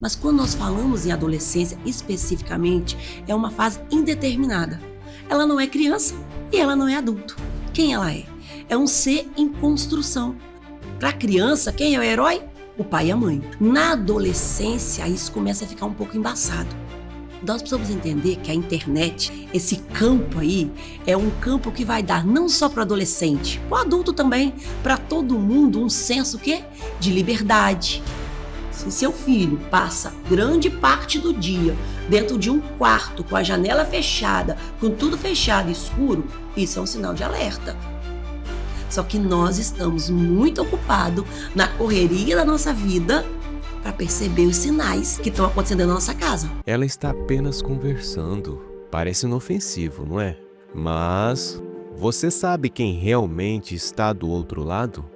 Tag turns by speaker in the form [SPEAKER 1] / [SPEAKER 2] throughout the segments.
[SPEAKER 1] Mas quando nós falamos em adolescência, especificamente, é uma fase indeterminada. Ela não é criança e ela não é adulto. Quem ela é? É um ser em construção. Para a criança, quem é o herói? O pai e a mãe. Na adolescência, isso começa a ficar um pouco embaçado. Nós precisamos entender que a internet, esse campo aí, é um campo que vai dar não só para o adolescente, para o adulto também, para todo mundo um senso de liberdade. Se seu filho passa grande parte do dia dentro de um quarto, com a janela fechada, com tudo fechado e escuro, isso é um sinal de alerta. Só que nós estamos muito ocupados na correria da nossa vida para perceber os sinais que estão acontecendo na nossa casa.
[SPEAKER 2] Ela está apenas conversando. Parece inofensivo, não é? Mas você sabe quem realmente está do outro lado?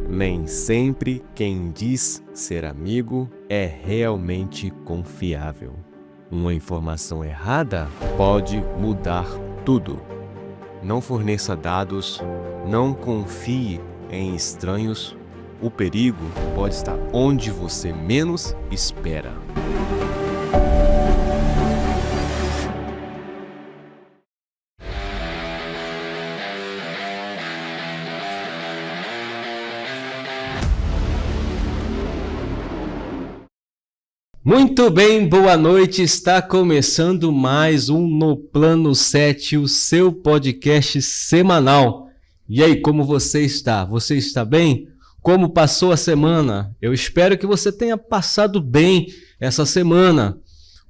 [SPEAKER 2] Nem sempre quem diz ser amigo é realmente confiável. Uma informação errada pode mudar tudo. Não forneça dados, não confie em estranhos. O perigo pode estar onde você menos espera.
[SPEAKER 3] Muito bem, boa noite. Está começando mais um No Plano 7, o seu podcast semanal. E aí, como você está? Você está bem? Como passou a semana? Eu espero que você tenha passado bem essa semana.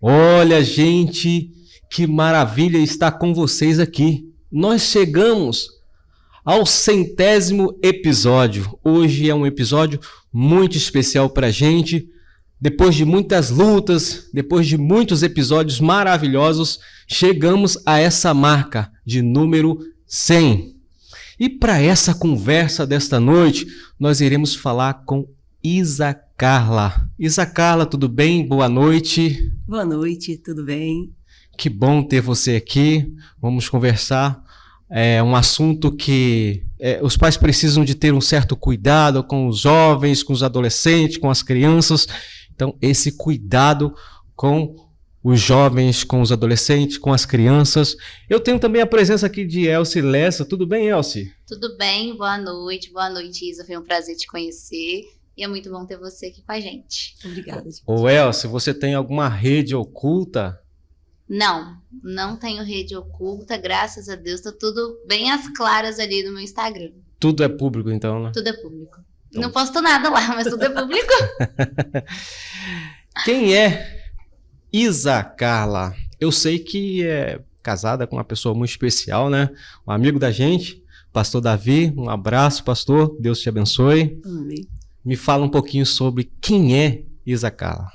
[SPEAKER 3] Olha, gente, que maravilha estar com vocês aqui. Nós chegamos ao 100º episódio. Hoje é um episódio muito especial para a gente. Depois de muitas lutas, depois de muitos episódios maravilhosos, chegamos a essa marca de número 100. E para essa conversa desta noite, nós iremos falar com Isa Carla. Isa Carla, tudo bem? Boa noite.
[SPEAKER 1] Boa noite, tudo bem?
[SPEAKER 3] Que bom ter você aqui. Vamos conversar. É um assunto que os pais precisam de ter um certo cuidado com os jovens, com os adolescentes, com as crianças. Então, esse cuidado com os jovens, com os adolescentes, com as crianças. Eu tenho também a presença aqui de Elci Lessa. Tudo bem, Elci?
[SPEAKER 4] Tudo bem, boa noite, Isa. Foi um prazer te conhecer e é muito bom ter você aqui com a gente.
[SPEAKER 1] Obrigada, gente.
[SPEAKER 3] Ô, Elci, você tem alguma rede oculta?
[SPEAKER 4] Não tenho rede oculta, graças a Deus, tá tudo bem às claras ali no meu Instagram.
[SPEAKER 3] Tudo é público, então, né?
[SPEAKER 4] Tudo é público. Não posto nada lá, mas tudo é público.
[SPEAKER 3] Quem é Isa Carla? Eu sei que é casada com uma pessoa muito especial, né? Um amigo da gente, pastor Davi. Um abraço, pastor. Deus te abençoe.
[SPEAKER 1] Amém.
[SPEAKER 3] Me fala um pouquinho sobre quem é Isa Carla.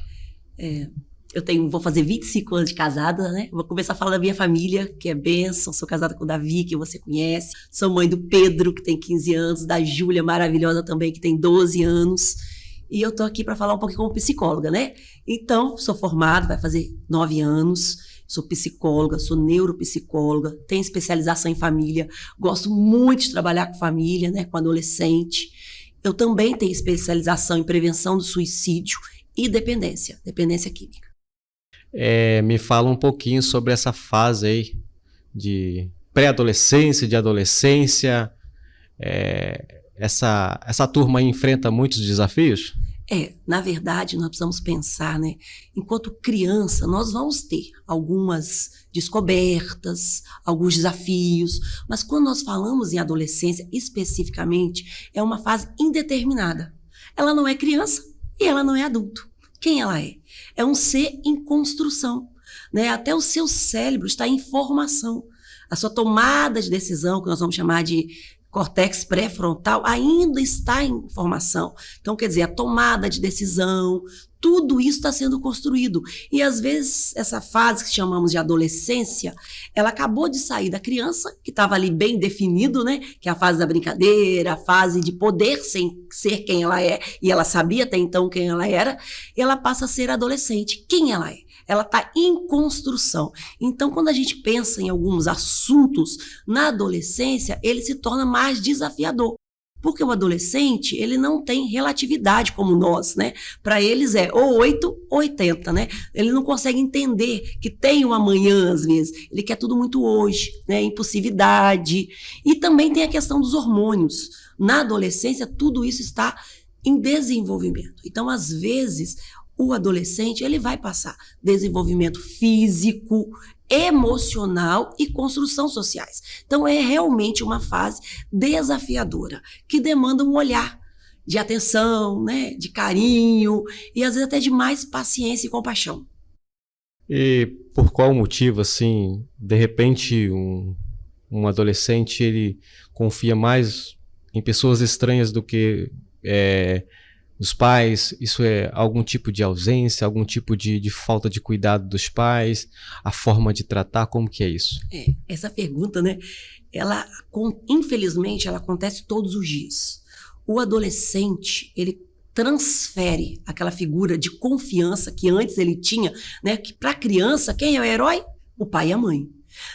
[SPEAKER 1] Vou fazer 25 anos de casada, né? Vou começar a falar da minha família, que é bênção. Sou casada com o Davi, que você conhece. Sou mãe do Pedro, que tem 15 anos, da Júlia, maravilhosa também, que tem 12 anos. E eu tô aqui para falar um pouquinho como psicóloga, né? Então, sou formada, vai fazer 9 anos. Sou psicóloga, sou neuropsicóloga, tenho especialização em família. Gosto muito de trabalhar com família, né? Com adolescente. Eu também tenho especialização em prevenção do suicídio e dependência química.
[SPEAKER 3] Me fala um pouquinho sobre essa fase aí de pré-adolescência, de adolescência. Essa turma aí enfrenta muitos desafios?
[SPEAKER 1] Na verdade, nós precisamos pensar, né? Enquanto criança, nós vamos ter algumas descobertas, alguns desafios, mas quando nós falamos em adolescência, especificamente, é uma fase indeterminada. Ela não é criança e ela não é adulto. Quem ela é? É um ser em construção, né? Até o seu cérebro está em formação. A sua tomada de decisão, que nós vamos chamar de córtex pré-frontal, ainda está em formação. Então, quer dizer, a tomada de decisão, tudo isso está sendo construído. E, às vezes, essa fase que chamamos de adolescência, ela acabou de sair da criança, que estava ali bem definido, né? Que é a fase da brincadeira, a fase de poder ser quem ela é, e ela sabia até então quem ela era, e ela passa a ser adolescente. Quem ela é? Ela está em construção. Então, quando a gente pensa em alguns assuntos na adolescência, ele se torna mais desafiador. Porque o adolescente, ele não tem relatividade como nós, né? Para eles é ou 8 ou 80, né? Ele não consegue entender que tem um amanhã, às vezes. Ele quer tudo muito hoje, né? Impulsividade. E também tem a questão dos hormônios. Na adolescência, tudo isso está em desenvolvimento. Então, às vezes, o adolescente, ele vai passar desenvolvimento físico, emocional e construção sociais. Então, é realmente uma fase desafiadora, que demanda um olhar de atenção, né, de carinho e, às vezes, até de mais paciência e compaixão.
[SPEAKER 3] E por qual motivo, assim, de repente, um adolescente, ele confia mais em pessoas estranhas do que os pais? Isso é algum tipo de ausência, algum tipo de falta de cuidado dos pais, a forma de tratar, como que é isso?
[SPEAKER 1] Essa pergunta, né, infelizmente, ela acontece todos os dias. O adolescente, ele transfere aquela figura de confiança que antes ele tinha, né, que para a criança, quem é o herói? O pai e a mãe.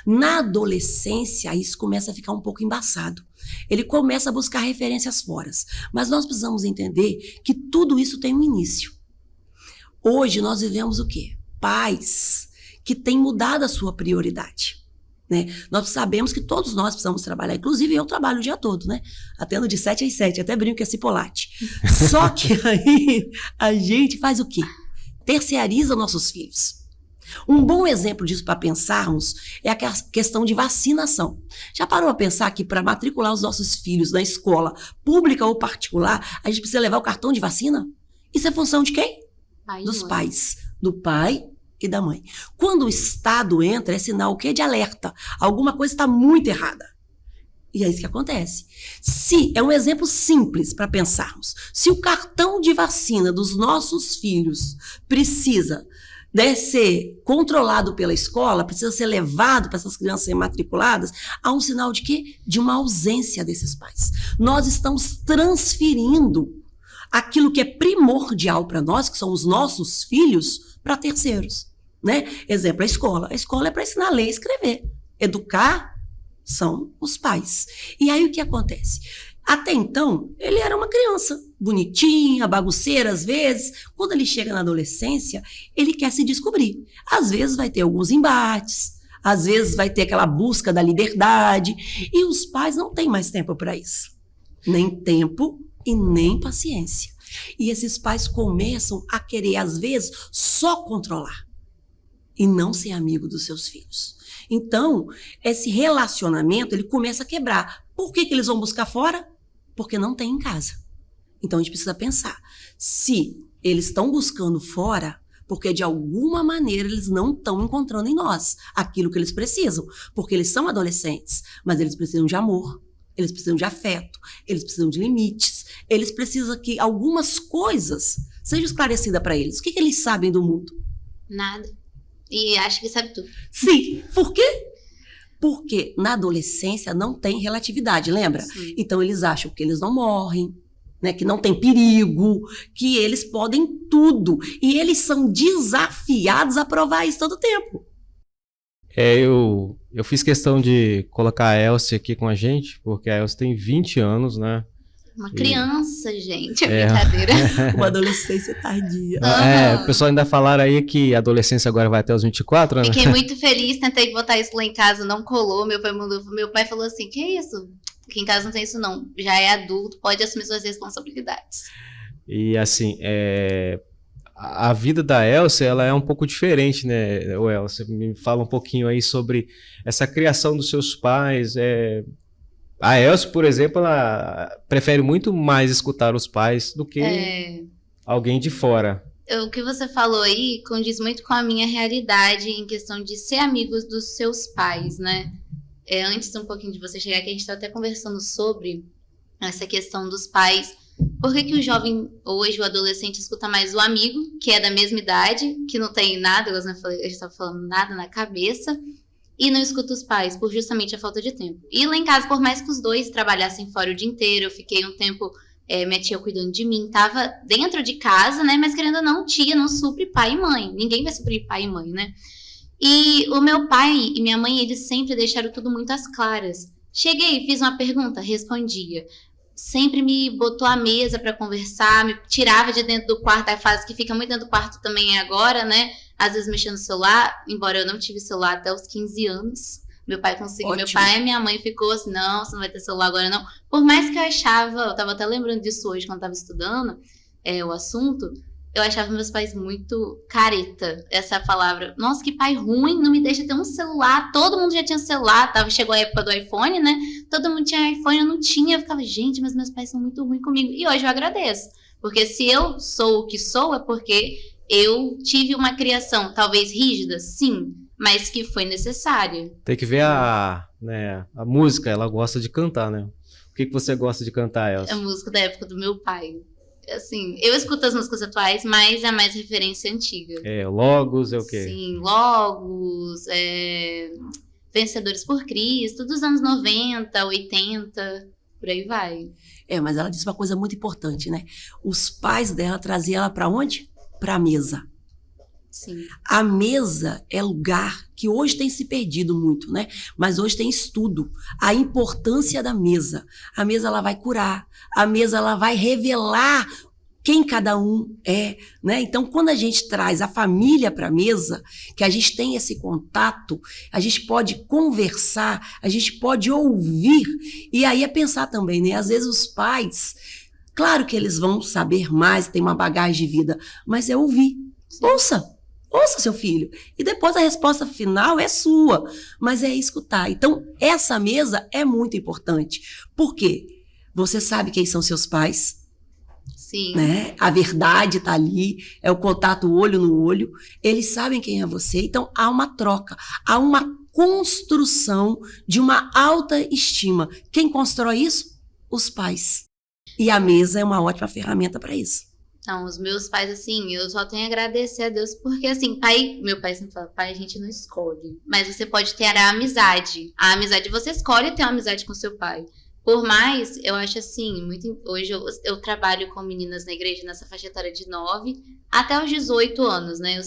[SPEAKER 1] Na adolescência, isso começa a ficar um pouco embaçado. Ele começa a buscar referências fora. Mas nós precisamos entender que tudo isso tem um início. Hoje nós vivemos o quê? Pais que têm mudado a sua prioridade. Né? Nós sabemos que todos nós precisamos trabalhar. Inclusive eu trabalho o dia todo, né? Atendo de 7 às 7, até brinco que é cipolate. Só que aí a gente faz o quê? Terceiriza nossos filhos. Um bom exemplo disso para pensarmos é a questão de vacinação. Já parou a pensar que para matricular os nossos filhos na escola pública ou particular, a gente precisa levar o cartão de vacina? Isso é função de quem? Dos pais. Do pai e da mãe. Quando o Estado entra, é sinal o quê? De alerta. Alguma coisa está muito errada. E é isso que acontece. Se é um exemplo simples para pensarmos. Se o cartão de vacina dos nossos filhos precisa ser controlado pela escola, precisa ser levado para essas crianças serem matriculadas, há um sinal de quê? De uma ausência desses pais. Nós estamos transferindo aquilo que é primordial para nós, que são os nossos filhos, para terceiros. Né? Exemplo, a escola. A escola é para ensinar a ler e escrever. Educar são os pais. E aí o que acontece? Até então, ele era uma criança bonitinha, bagunceira às vezes. Quando ele chega na adolescência, ele quer se descobrir. Às vezes vai ter alguns embates, às vezes vai ter aquela busca da liberdade, e os pais não têm mais tempo para isso. Nem tempo e nem paciência. E esses pais começam a querer, às vezes, só controlar e não ser amigo dos seus filhos. Então, esse relacionamento, ele começa a quebrar. Por que eles vão buscar fora? Porque não tem em casa. Então, a gente precisa pensar. Se eles estão buscando fora, porque de alguma maneira eles não estão encontrando em nós aquilo que eles precisam. Porque eles são adolescentes, mas eles precisam de amor, eles precisam de afeto, eles precisam de limites, eles precisam que algumas coisas sejam esclarecidas para eles. O que eles sabem do mundo?
[SPEAKER 4] Nada. E acho que sabe tudo.
[SPEAKER 1] Sim. Por quê? Porque na adolescência não tem relatividade, lembra?
[SPEAKER 4] Sim.
[SPEAKER 1] Então eles acham que eles não morrem, né, que não tem perigo, que eles podem tudo. E eles são desafiados a provar isso todo o tempo.
[SPEAKER 3] Eu fiz questão de colocar a Elsie aqui com a gente, porque a Elsie tem 20 anos, né?
[SPEAKER 4] Uma criança, gente, é brincadeira.
[SPEAKER 1] Uma adolescência tardia.
[SPEAKER 3] O pessoal ainda falaram aí que a adolescência agora vai até os 24, né?
[SPEAKER 4] Fiquei muito feliz, tentei botar isso lá em casa, não colou. Meu pai falou assim, que isso? Aqui em casa não tem isso não, já é adulto, pode assumir suas responsabilidades. E
[SPEAKER 3] assim, a vida da Elsie, ela é um pouco diferente, né? Elsie, me fala um pouquinho aí sobre essa criação dos seus pais. A Elsie, por exemplo, ela prefere muito mais escutar os pais do que alguém de fora.
[SPEAKER 4] O que você falou aí condiz muito com a minha realidade em questão de ser amigos dos seus pais, né? Antes um pouquinho de você chegar aqui, a gente estava até conversando sobre essa questão dos pais. Por que o jovem hoje, o adolescente, escuta mais o amigo, que é da mesma idade, que não tem nada, a gente estava falando, nada na cabeça, e não escuta os pais, por justamente a falta de tempo. E lá em casa, por mais que os dois trabalhassem fora o dia inteiro, eu fiquei um tempo, minha tia cuidando de mim, tava dentro de casa, né, mas querendo ou não, tia não supre pai e mãe, ninguém vai suprir pai e mãe, né. E o meu pai e minha mãe, eles sempre deixaram tudo muito às claras. Cheguei, fiz uma pergunta, respondia. sempre me botou à mesa para conversar, me tirava de dentro do quarto, a fase que fica muito dentro do quarto também é agora, né? Às vezes mexendo no celular, embora eu não tive celular até os 15 anos. Meu pai conseguiu.
[SPEAKER 1] Ótimo.
[SPEAKER 4] Meu pai e minha mãe ficou assim, não, você não vai ter celular agora não. Por mais que eu achava, eu tava até lembrando disso hoje quando eu tava estudando o assunto, eu achava meus pais muito careta, essa palavra. Nossa, que pai ruim, não me deixa ter um celular. Todo mundo já tinha celular, chegou a época do iPhone, né? Todo mundo tinha iPhone, eu não tinha. Eu ficava, gente, mas meus pais são muito ruins comigo. E hoje eu agradeço, porque se eu sou o que sou, é porque eu tive uma criação, talvez rígida, sim, mas que foi necessária.
[SPEAKER 3] Tem que ver a música, ela gosta de cantar, né? O que você gosta de cantar, Elsa?
[SPEAKER 4] A música da época do meu pai. Assim, eu escuto as músicas atuais, mas é mais referência antiga.
[SPEAKER 3] Logos, é o quê?
[SPEAKER 4] Sim, Logos, Vencedores por Cristo, dos anos 90, 80, por aí vai.
[SPEAKER 1] Mas ela disse uma coisa muito importante, né? Os pais dela traziam ela para onde? Para a mesa.
[SPEAKER 4] Sim.
[SPEAKER 1] A mesa é lugar que hoje tem se perdido muito, né? Mas hoje tem estudo. A importância da mesa. A mesa, ela vai curar. A mesa, ela vai revelar quem cada um é, né? Então, quando a gente traz a família para a mesa, que a gente tem esse contato, a gente pode conversar, a gente pode ouvir. E aí é pensar também, né? Às vezes os pais, claro que eles vão saber mais, tem uma bagagem de vida, mas é ouvir. Ouça seu filho. E depois a resposta final é sua, mas é escutar. Então, essa mesa é muito importante. Por quê? Você sabe quem são seus pais,
[SPEAKER 4] Sim.
[SPEAKER 1] né? A verdade está ali, é o contato olho no olho. Eles sabem quem é você, então há uma troca, há uma construção de uma autoestima. Quem constrói isso? Os pais. E a mesa é uma ótima ferramenta para isso.
[SPEAKER 4] Então, os meus pais, assim, eu só tenho a agradecer a Deus, porque, assim, meu pai sempre fala, pai, a gente não escolhe, mas você pode ter a amizade. A amizade, você escolhe ter uma amizade com seu pai. Por mais, eu acho assim, hoje eu trabalho com meninas na igreja nessa faixa etária de 9 até os 18 anos, né?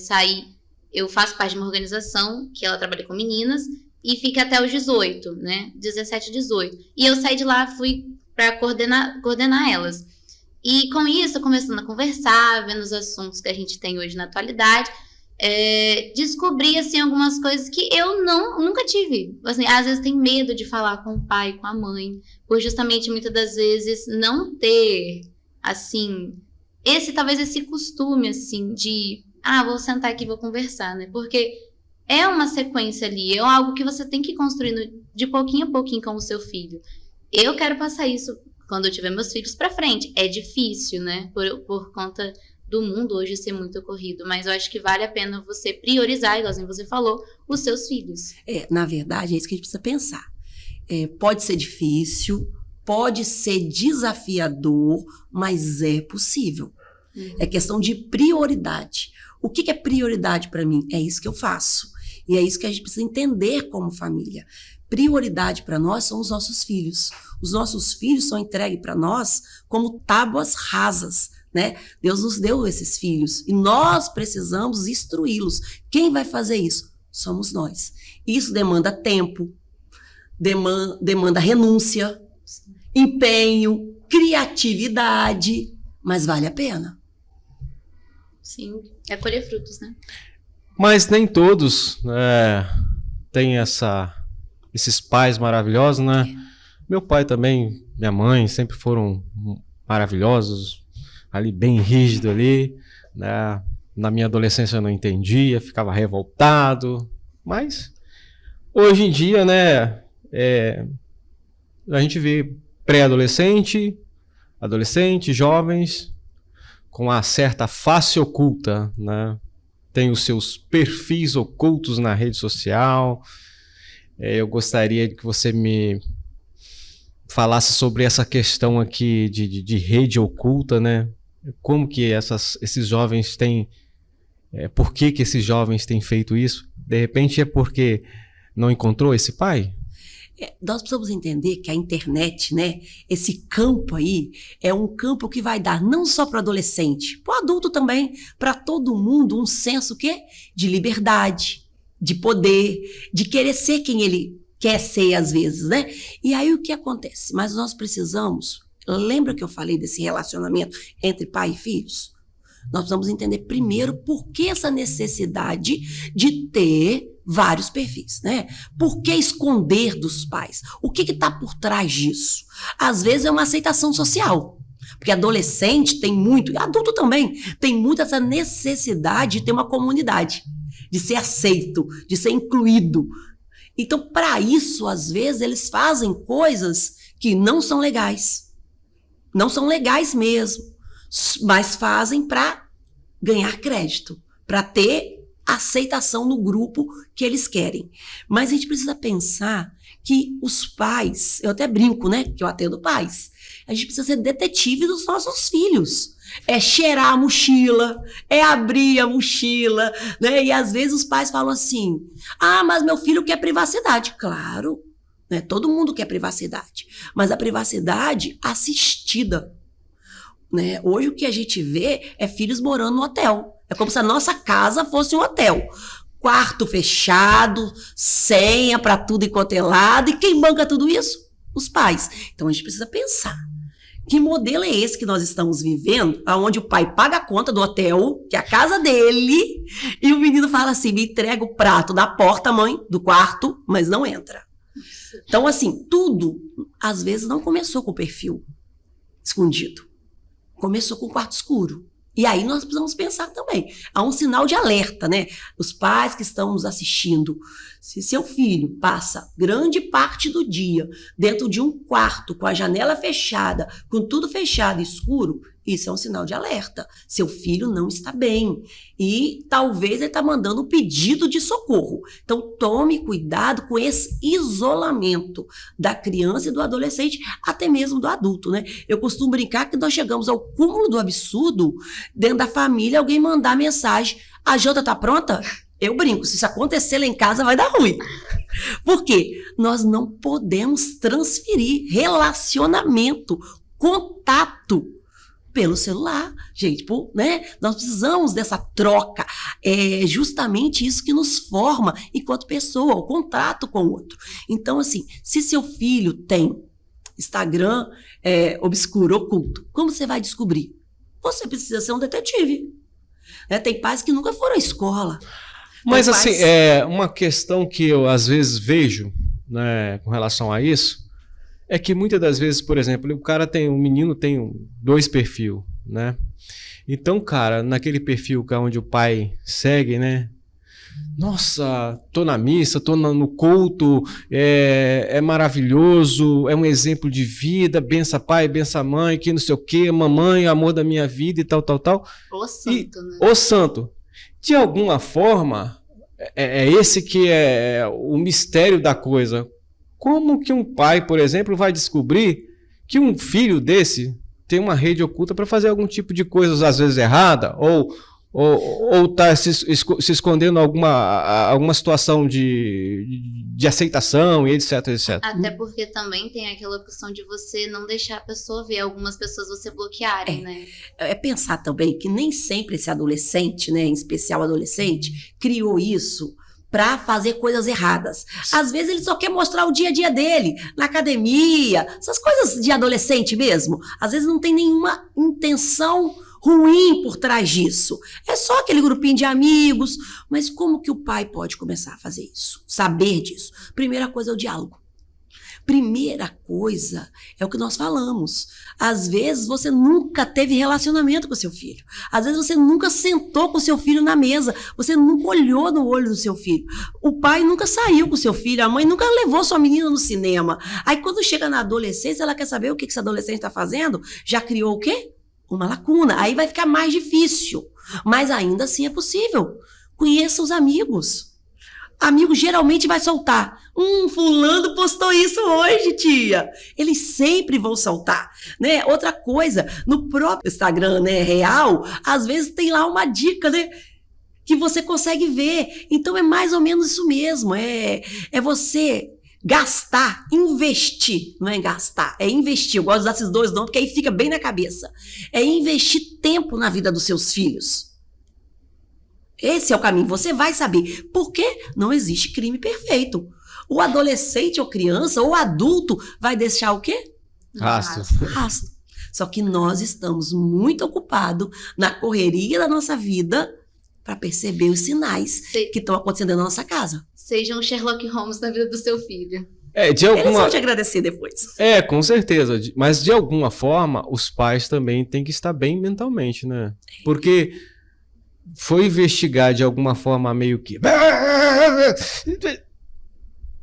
[SPEAKER 4] Eu faço parte de uma organização que ela trabalha com meninas e fica até os 18, né? 17, 18. E eu saí de lá, fui para coordenar elas. E com isso, começando a conversar, vendo os assuntos que a gente tem hoje na atualidade, descobri, assim, algumas coisas que eu nunca tive. Assim, às vezes tem medo de falar com o pai, com a mãe, por justamente, muitas das vezes, não ter, assim, talvez esse costume, assim, de, vou sentar aqui e vou conversar, né? Porque é uma sequência ali, é algo que você tem que ir construindo de pouquinho a pouquinho com o seu filho. Eu quero passar isso quando eu tiver meus filhos pra frente. É difícil, né? Por conta do mundo hoje ser muito corrido. Mas eu acho que vale a pena você priorizar, igualzinho você falou, os seus filhos.
[SPEAKER 1] Na verdade, é isso que a gente precisa pensar. Pode ser difícil, pode ser desafiador, mas é possível. É questão de prioridade. O que é prioridade para mim? É isso que eu faço. E é isso que a gente precisa entender como família. Prioridade para nós são os nossos filhos. Os nossos filhos são entregues para nós como tábuas rasas, né? Deus nos deu esses filhos e nós precisamos instruí-los. Quem vai fazer isso? Somos nós. Isso demanda tempo, demanda renúncia, empenho, criatividade, mas vale a pena.
[SPEAKER 4] Sim, é colher frutos, né?
[SPEAKER 3] Mas nem todos têm esses pais maravilhosos, né? Meu pai também, minha mãe sempre foram maravilhosos, ali bem rígido ali, né? Na minha adolescência eu não entendia, ficava revoltado, mas hoje em dia, né, a gente vê pré-adolescente, adolescente, jovens com uma certa face oculta, né? Tem os seus perfis ocultos na rede social. Eu gostaria que você me falasse sobre essa questão aqui de rede oculta, né? Como que esses jovens têm... por que esses jovens têm feito isso? De repente é porque não encontrou esse pai?
[SPEAKER 1] Nós precisamos entender que a internet, né, esse campo aí, é um campo que vai dar não só para o adolescente, para o adulto também, para todo mundo, um senso de liberdade, de poder, de querer ser quem ele quer ser às vezes, né? E aí o que acontece? Mas nós precisamos Lembra que eu falei desse relacionamento entre pai e filhos? Nós precisamos entender primeiro por que essa necessidade de ter vários perfis, né? Por que esconder dos pais? O que está por trás disso? Às vezes é uma aceitação social. Porque adolescente tem muito, e adulto também, tem muito essa necessidade de ter uma comunidade, de ser aceito, de ser incluído. Então, para isso, às vezes, eles fazem coisas que não são legais. Não são legais mesmo, mas fazem para ganhar crédito, para ter aceitação no grupo que eles querem. Mas a gente precisa pensar que os pais, eu até brinco, né, que eu atendo pais, a gente precisa ser detetive dos nossos filhos. É cheirar a mochila, é abrir a mochila, né? E às vezes os pais falam assim, mas meu filho quer privacidade. Claro, né? Todo mundo quer privacidade, mas a privacidade assistida. Né? Hoje o que a gente vê é filhos morando no hotel. É como se a nossa casa fosse um hotel. Quarto fechado, senha para tudo enquanto é lado. E quem banca tudo isso? Os pais. Então a gente precisa pensar. Que modelo é esse que nós estamos vivendo, onde o pai paga a conta do hotel, que é a casa dele, e o menino fala assim, me entrega o prato da porta, mãe, do quarto, mas não entra. Então, assim, tudo, às vezes, não começou com o perfil escondido. Começou com o quarto escuro. E aí nós precisamos pensar também. Há um sinal de alerta, né? Os pais que estão nos assistindo, se seu filho passa grande parte do dia dentro de um quarto, com a janela fechada, com tudo fechado e escuro, isso é um sinal de alerta. Seu filho não está bem. E talvez ele está mandando um pedido de socorro. Então, tome cuidado com esse isolamento da criança e do adolescente, até mesmo do adulto, né? Eu costumo brincar que nós chegamos ao cúmulo do absurdo dentro da família, alguém mandar mensagem, a janta está pronta? Eu brinco, se isso acontecer lá em casa vai dar ruim. Por quê? Nós não podemos transferir relacionamento, contato pelo celular, gente, né? Nós precisamos dessa troca, é justamente isso que nos forma enquanto pessoa, o contato com o outro. Então, assim, se seu filho tem Instagram obscuro, oculto, como você vai descobrir? Você precisa ser um detetive. Né? Tem pais que nunca foram à escola.
[SPEAKER 3] Mas, assim, uma questão que eu às vezes vejo, né, com relação a isso, é que muitas das vezes, por exemplo, o menino tem 2 perfis, né? Então, cara, naquele perfil que é onde o pai segue, né? Nossa, tô na missa, tô no culto, é maravilhoso, é um exemplo de vida, bença pai, bença mãe, que não sei o quê, mamãe, amor da minha vida e tal.
[SPEAKER 4] O santo, né?
[SPEAKER 3] O santo. De alguma forma, esse que é o mistério da coisa. Como que um pai, por exemplo, vai descobrir que um filho desse tem uma rede oculta para fazer algum tipo de coisas às vezes errada ou tá se escondendo alguma situação de aceitação e etc.
[SPEAKER 4] Até porque também tem aquela opção de você não deixar a pessoa ver, algumas pessoas você bloquearem, né?
[SPEAKER 1] É pensar também que nem sempre esse adolescente, né, em especial adolescente, criou isso para fazer coisas erradas. Às vezes ele só quer mostrar o dia a dia dele, na academia, essas coisas de adolescente mesmo. Às vezes não tem nenhuma intenção ruim por trás disso. É só aquele grupinho de amigos. Mas como que o pai pode começar a fazer isso? Saber disso? Primeira coisa é o diálogo. Primeira coisa é o que nós falamos. Às vezes você nunca teve relacionamento com seu filho. Às vezes você nunca sentou com seu filho na mesa. Você nunca olhou no olho do seu filho. O pai nunca saiu com seu filho. A mãe nunca levou sua menina no cinema. Aí quando chega na adolescência, ela quer saber o que esse adolescente está fazendo. Já criou o quê? Uma lacuna. Aí vai ficar mais difícil. Mas ainda assim é possível. Conheça os amigos. Amigo geralmente vai soltar. Fulano postou isso hoje, tia. Eles sempre vão soltar, né? Outra coisa, no próprio Instagram, né, real, às vezes tem lá uma dica, né, que você consegue ver. Então é mais ou menos isso mesmo. É você gastar, investir, não é gastar, é investir. Eu gosto de usar esses 2 nomes, porque aí fica bem na cabeça. É investir tempo na vida dos seus filhos. Esse é o caminho, você vai saber. Porque não existe crime perfeito. O adolescente ou criança ou adulto vai deixar o quê?
[SPEAKER 3] Rastro.
[SPEAKER 1] Só que nós estamos muito ocupados na correria da nossa vida para perceber os sinais que estão acontecendo na nossa casa.
[SPEAKER 4] Seja um Sherlock Holmes na vida do seu filho.
[SPEAKER 3] De
[SPEAKER 1] Eles vão
[SPEAKER 3] alguma...
[SPEAKER 1] te agradecer depois.
[SPEAKER 3] Com certeza. Mas de alguma forma, os pais também têm que estar bem mentalmente, né? Porque foi investigar de alguma forma meio que...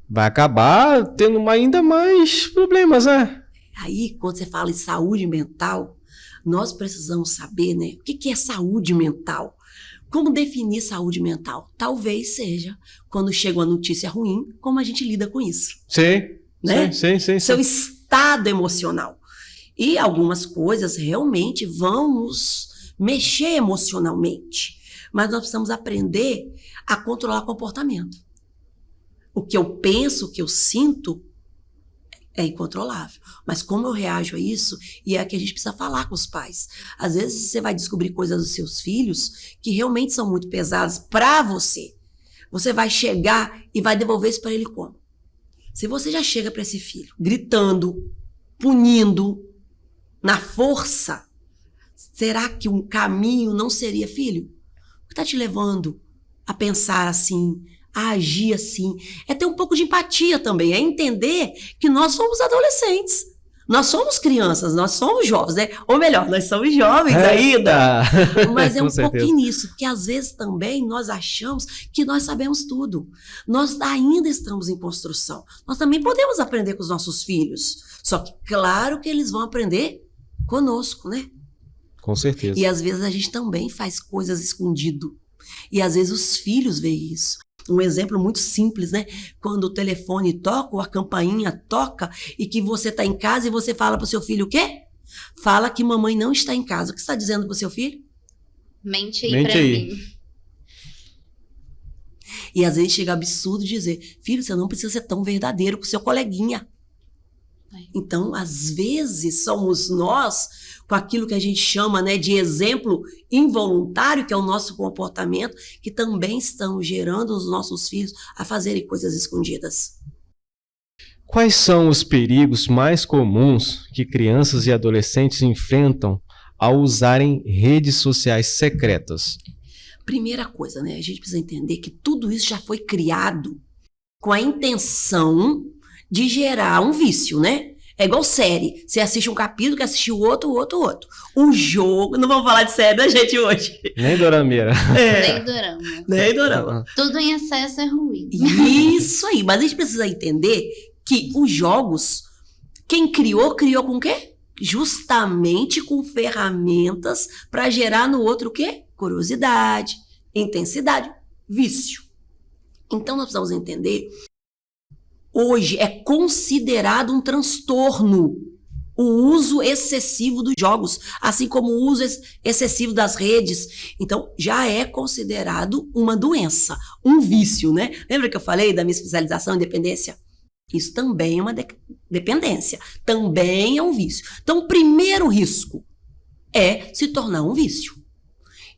[SPEAKER 3] vai acabar tendo ainda mais problemas, né?
[SPEAKER 1] Aí, quando você fala em saúde mental, nós precisamos saber, né? O que é saúde mental? Como definir saúde mental? Talvez seja quando chega uma notícia ruim, como a gente lida com isso.
[SPEAKER 3] Sim,
[SPEAKER 1] né?
[SPEAKER 3] Sim.
[SPEAKER 1] Seu estado emocional. E algumas coisas realmente vão nos mexer emocionalmente. Mas nós precisamos aprender a controlar o comportamento. O que eu penso, o que eu sinto, é incontrolável. Mas como eu reajo a isso, e é que a gente precisa falar com os pais. Às vezes você vai descobrir coisas dos seus filhos que realmente são muito pesadas para você. Você vai chegar e vai devolver isso para ele como? Se você já chega para esse filho gritando, punindo, na força, será que um caminho não seria, filho? O que está te levando a pensar assim, a agir assim? É ter um pouco de empatia também, é entender que nós somos adolescentes, nós somos crianças, nós somos jovens, né? Ou melhor, nós somos jovens ainda. Mas é um pouquinho nisso, porque às vezes também nós achamos que nós sabemos tudo. Nós ainda estamos em construção. Nós também podemos aprender com os nossos filhos. Só que claro que eles vão aprender conosco, né?
[SPEAKER 3] Com certeza.
[SPEAKER 1] E às vezes a gente também faz coisas escondido. E às vezes os filhos veem isso. Um exemplo muito simples, né? Quando o telefone toca ou a campainha toca e que você está em casa e você fala para o seu filho o quê? Fala que mamãe não está em casa. O que você está dizendo para o seu filho?
[SPEAKER 4] Mente aí para mim.
[SPEAKER 1] E às vezes chega absurdo dizer, filho, você não precisa ser tão verdadeiro com o seu coleguinha. Então, às vezes, somos nós, com aquilo que a gente chama, né, de exemplo involuntário, que é o nosso comportamento, que também estão gerando os nossos filhos a fazerem coisas escondidas.
[SPEAKER 3] Quais são os perigos mais comuns que crianças e adolescentes enfrentam ao usarem redes sociais secretas?
[SPEAKER 1] Primeira coisa, né, a gente precisa entender que tudo isso já foi criado com a intenção de gerar um vício, né? É igual série. Você assiste um capítulo, quer assistir o outro. Um jogo... Não vamos falar de série da gente hoje.
[SPEAKER 3] Nem dorameira.
[SPEAKER 1] Nem dorama.
[SPEAKER 4] Tudo em excesso é ruim.
[SPEAKER 1] Isso aí. Mas a gente precisa entender que os jogos, quem criou com o quê? Justamente com ferramentas para gerar no outro o quê? Curiosidade, intensidade, vício. Então nós precisamos entender... Hoje é considerado um transtorno o uso excessivo dos jogos, assim como o uso excessivo das redes. Então, já é considerado uma doença, um vício, né? Lembra que eu falei da minha especialização em dependência? Isso também é uma dependência, também é um vício. Então, o primeiro risco é se tornar um vício.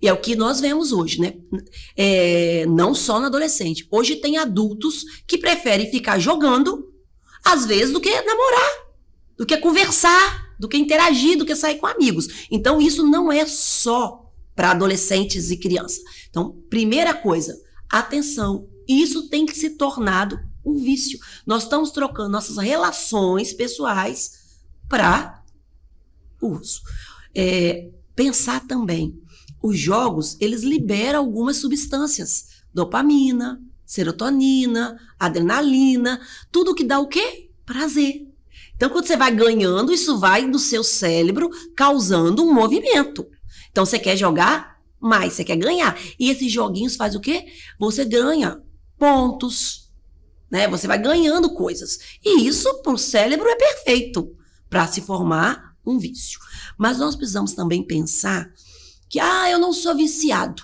[SPEAKER 1] E é o que nós vemos hoje, né? Não só no adolescente. Hoje tem adultos que preferem ficar jogando, às vezes, do que namorar, do que conversar, do que interagir, do que sair com amigos. Então, isso não é só para adolescentes e crianças. Então, primeira coisa, atenção. Isso tem que se tornado um vício. Nós estamos trocando nossas relações pessoais para uso. Pensar também. Os jogos, eles liberam algumas substâncias. Dopamina, serotonina, adrenalina, tudo que dá o quê? Prazer. Então, quando você vai ganhando, isso vai no seu cérebro causando um movimento. Então, você quer jogar mais, você quer ganhar. E esses joguinhos fazem o quê? Você ganha pontos, né? Você vai ganhando coisas. E isso, para o cérebro, é perfeito para se formar um vício. Mas nós precisamos também pensar que, eu não sou viciado.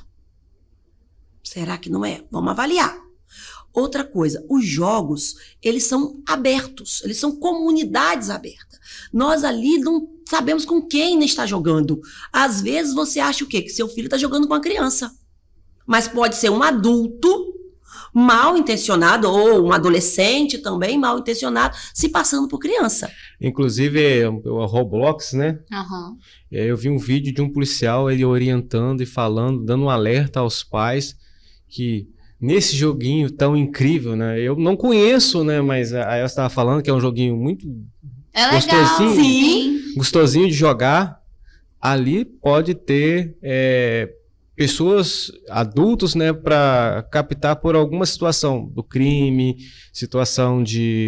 [SPEAKER 1] Será que não é? Vamos avaliar. Outra coisa, os jogos, eles são abertos, eles são comunidades abertas. Nós ali não sabemos com quem está jogando. Às vezes você acha o quê? Que seu filho está jogando com uma criança. Mas pode ser um adulto mal intencionado, ou um adolescente também mal intencionado, se passando por criança.
[SPEAKER 3] Inclusive, o Roblox, né?
[SPEAKER 4] Aham.
[SPEAKER 3] Eu vi um vídeo de um policial, ele orientando e falando, dando um alerta aos pais que nesse joguinho tão incrível, né? Eu não conheço, né? Mas a Elsa estava falando que é um joguinho muito
[SPEAKER 4] É legal,
[SPEAKER 3] Gostosinho?
[SPEAKER 4] sim.
[SPEAKER 3] gostosinho de jogar. Ali pode ter pessoas, adultos, né? Para captar por alguma situação do crime, situação de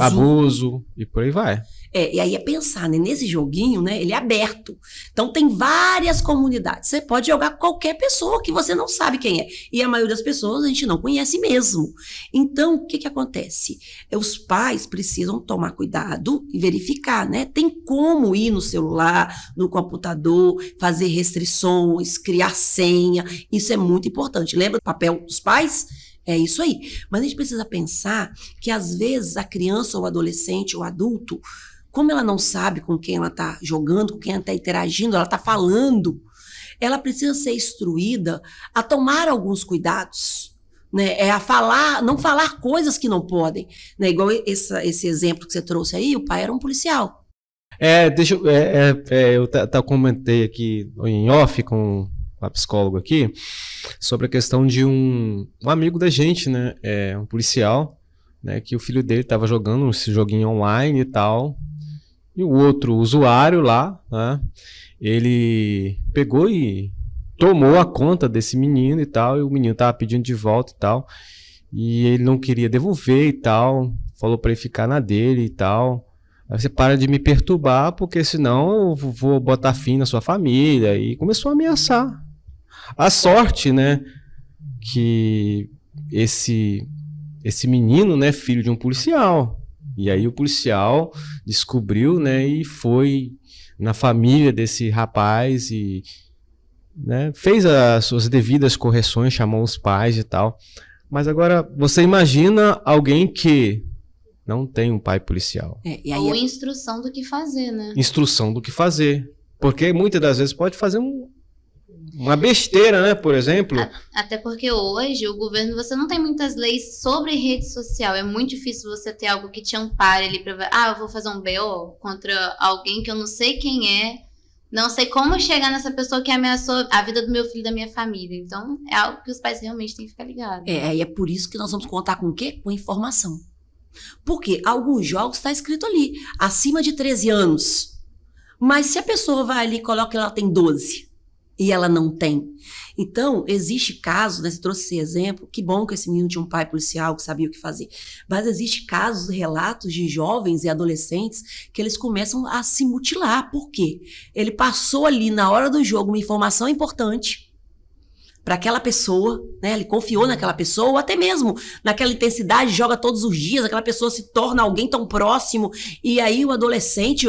[SPEAKER 3] abuso e por aí vai.
[SPEAKER 1] E aí é pensar, né? Nesse joguinho, né? Ele é aberto. Então tem várias comunidades. Você pode jogar com qualquer pessoa que você não sabe quem é. E a maioria das pessoas a gente não conhece mesmo. Então, o que acontece? Os pais precisam tomar cuidado e verificar, né? Tem como ir no celular, no computador, fazer restrições, criar senha. Isso é muito importante. Lembra do papel dos pais? É isso aí. Mas a gente precisa pensar que, às vezes, a criança ou o adolescente ou adulto, como ela não sabe com quem ela está jogando, com quem ela está interagindo, ela está falando, ela precisa ser instruída a tomar alguns cuidados, né? A falar, não falar coisas que não podem, né? Igual esse exemplo que você trouxe aí, o pai era um policial.
[SPEAKER 3] Eu comentei aqui em off com a psicóloga aqui sobre a questão de um amigo da gente, né? Um policial, né? Que o filho dele estava jogando esse joguinho online e tal. E o outro usuário lá, né, ele pegou e tomou a conta desse menino e tal, e o menino tava pedindo de volta e tal, e ele não queria devolver e tal, falou pra ele ficar na dele e tal. Aí você para de me perturbar, porque senão eu vou botar fim na sua família, e começou a ameaçar. A sorte, né, que esse menino, né, filho de um policial. E aí o policial descobriu, né, e foi na família desse rapaz e, né, fez as suas devidas correções, chamou os pais e tal. Mas agora, você imagina alguém que não tem um pai policial.
[SPEAKER 4] Ou instrução do que fazer, né?
[SPEAKER 3] Instrução do que fazer. Porque muitas das vezes pode fazer uma besteira, né, por exemplo.
[SPEAKER 4] Até porque hoje o governo, você não tem muitas leis sobre rede social. É muito difícil você ter algo que te ampare ali pra... eu vou fazer um BO contra alguém que eu não sei quem é, não sei como chegar nessa pessoa que ameaçou a vida do meu filho e da minha família. Então, é algo que os pais realmente têm que ficar ligados.
[SPEAKER 1] E é por isso que nós vamos contar com o quê? Com informação. Porque alguns jogos está escrito ali, acima de 13 anos. Mas se a pessoa vai ali e coloca que ela tem 12... e ela não tem. Então, existe casos, né, você trouxe esse exemplo, que bom que esse menino tinha um pai policial que sabia o que fazer, mas existe casos, relatos de jovens e adolescentes que eles começam a se mutilar. Por quê? Ele passou ali na hora do jogo uma informação importante para aquela pessoa, né? Ele confiou naquela pessoa, ou até mesmo naquela intensidade, joga todos os dias, aquela pessoa se torna alguém tão próximo, e aí o adolescente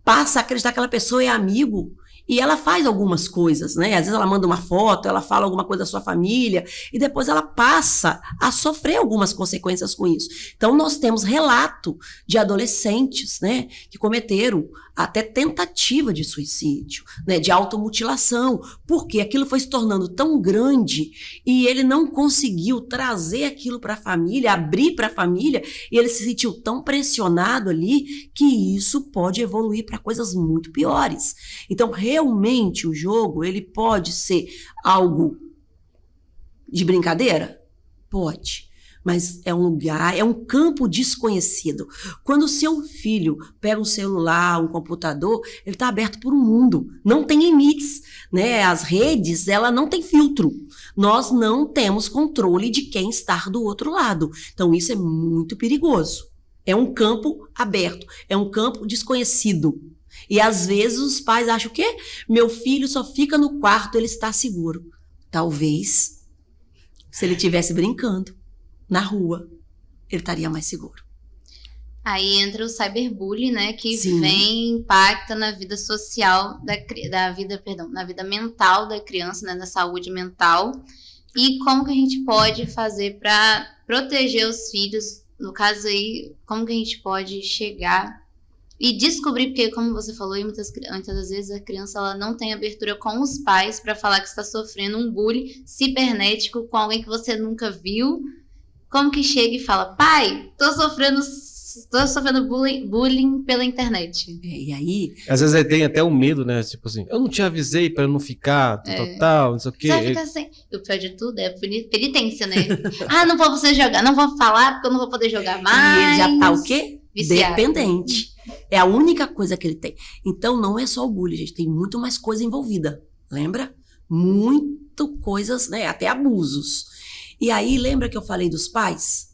[SPEAKER 1] passa a acreditar que aquela pessoa é amigo. E ela faz algumas coisas, né? Às vezes ela manda uma foto, ela fala alguma coisa da sua família, e depois ela passa a sofrer algumas consequências com isso. Então, nós temos relato de adolescentes, né, que cometeram até tentativa de suicídio, né, de automutilação, porque aquilo foi se tornando tão grande e ele não conseguiu trazer aquilo para a família, abrir para a família, e ele se sentiu tão pressionado ali que isso pode evoluir para coisas muito piores. Então, realmente, o jogo, ele pode ser algo de brincadeira? Pode. Mas é um lugar, é um campo desconhecido. Quando o seu filho pega um celular, um computador, ele está aberto para o mundo. Não tem limites, né? As redes, ela não tem filtro. Nós não temos controle de quem está do outro lado. Então, isso é muito perigoso. É um campo aberto, é um campo desconhecido. E às vezes os pais acham o quê? Meu filho só fica no quarto, ele está seguro. Talvez, se ele estivesse brincando na rua, ele estaria mais seguro.
[SPEAKER 4] Aí entra o cyberbullying, né? Que
[SPEAKER 1] Sim.
[SPEAKER 4] impacta na vida social na vida mental da criança, né? Na saúde mental. E como que a gente pode fazer para proteger os filhos? No caso aí, como que a gente pode chegar e descobrir, porque como você falou, muitas das vezes a criança ela não tem abertura com os pais para falar que está sofrendo um bullying cibernético com alguém que você nunca viu. como que chega e fala, pai, tô sofrendo bullying pela internet.
[SPEAKER 1] E aí...
[SPEAKER 3] Às vezes ele tem até o medo, né? Tipo assim, eu não te avisei pra eu não ficar total, não sei o quê.
[SPEAKER 4] Você vai ficar assim. E o pior de tudo é penitência, né? Não vou você jogar, não vou falar porque eu não vou poder jogar mais.
[SPEAKER 1] E ele já tá o quê?
[SPEAKER 4] Viciado.
[SPEAKER 1] Dependente. É a única coisa que ele tem. Então não é só o bullying, gente. Tem muito mais coisa envolvida. Lembra? Muito coisas, né? Até abusos. E aí, lembra que eu falei dos pais?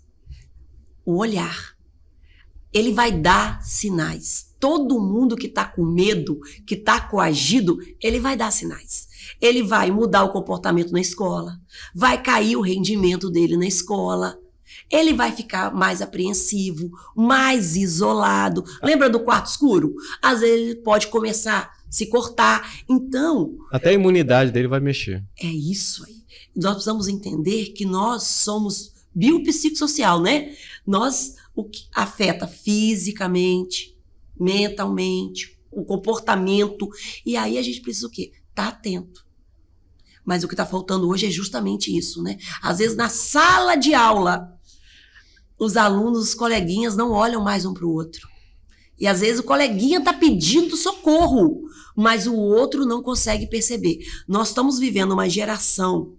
[SPEAKER 1] O olhar. Ele vai dar sinais. Todo mundo que tá com medo, que tá coagido, ele vai dar sinais. Ele vai mudar o comportamento na escola, vai cair o rendimento dele na escola, ele vai ficar mais apreensivo, mais isolado. Lembra do quarto escuro? Às vezes ele pode começar a se cortar. Então...
[SPEAKER 3] Até a imunidade dele vai mexer.
[SPEAKER 1] É isso aí. Nós precisamos entender que nós somos biopsicossocial, né? O que afeta fisicamente, mentalmente, o comportamento. E aí a gente precisa o quê? Tá atento. Mas o que tá faltando hoje é justamente isso, né? Às vezes na sala de aula, os alunos, os coleguinhas não olham mais um para o outro. E às vezes o coleguinha tá pedindo socorro, mas o outro não consegue perceber. Nós estamos vivendo uma geração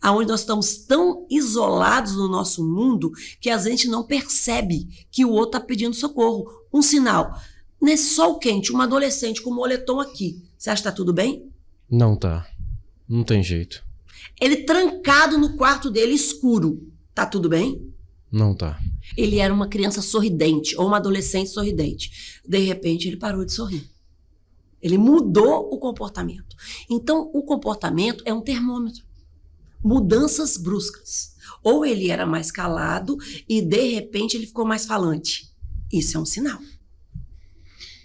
[SPEAKER 1] onde nós estamos tão isolados no nosso mundo que a gente não percebe que o outro está pedindo socorro. Um sinal. Nesse sol quente, uma adolescente com moletom aqui. Você acha que está tudo bem?
[SPEAKER 3] Não tá. Não tem jeito.
[SPEAKER 1] Ele trancado no quarto dele, escuro. Tá tudo bem?
[SPEAKER 3] Não tá.
[SPEAKER 1] Ele era uma criança sorridente ou uma adolescente sorridente. De repente, ele parou de sorrir. Ele mudou o comportamento. Então, o comportamento é um termômetro. Mudanças bruscas. Ou ele era mais calado e, de repente, ele ficou mais falante. Isso é um sinal.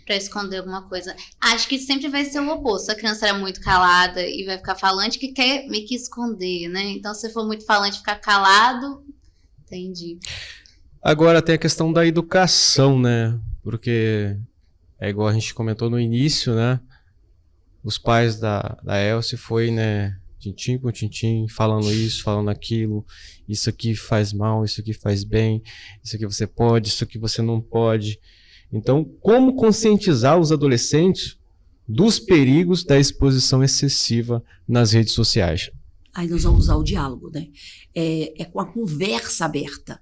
[SPEAKER 4] Pra esconder alguma coisa. Acho que sempre vai ser o oposto. A criança era muito calada e vai ficar falante que quer meio que esconder, né? Então, se for muito falante ficar calado, entendi.
[SPEAKER 3] Agora tem a questão da educação, né? Porque é igual a gente comentou no início, né? Os pais da Elsie foi, né? Tintim por tintim, falando isso, falando aquilo, isso aqui faz mal, isso aqui faz bem, isso aqui você pode, isso aqui você não pode. Então, como conscientizar os adolescentes dos perigos da exposição excessiva nas redes sociais?
[SPEAKER 1] Aí nós vamos usar o diálogo, né? É com a conversa aberta.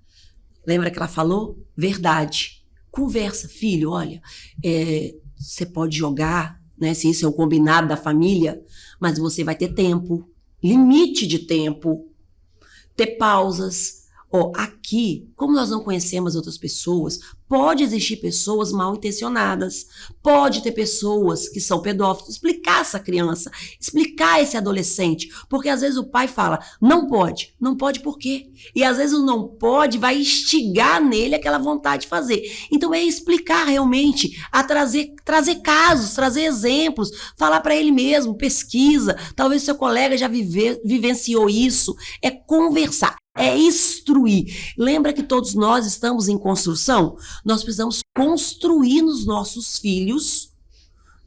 [SPEAKER 1] Lembra que ela falou? Verdade. Conversa, filho, olha, você pode jogar, né? Se isso é o combinado da família, mas você vai ter tempo, limite de tempo, ter pausas. Aqui, como nós não conhecemos outras pessoas, pode existir pessoas mal intencionadas, pode ter pessoas que são pedófilos. Explicar essa criança, explicar esse adolescente, porque às vezes o pai fala, não pode por quê? E às vezes o não pode vai instigar nele aquela vontade de fazer. Então é explicar realmente, a trazer casos, trazer exemplos, falar para ele mesmo, pesquisa, talvez seu colega já vivenciou isso, é conversar. É instruir. Lembra que todos nós estamos em construção? Nós precisamos construir nos nossos filhos,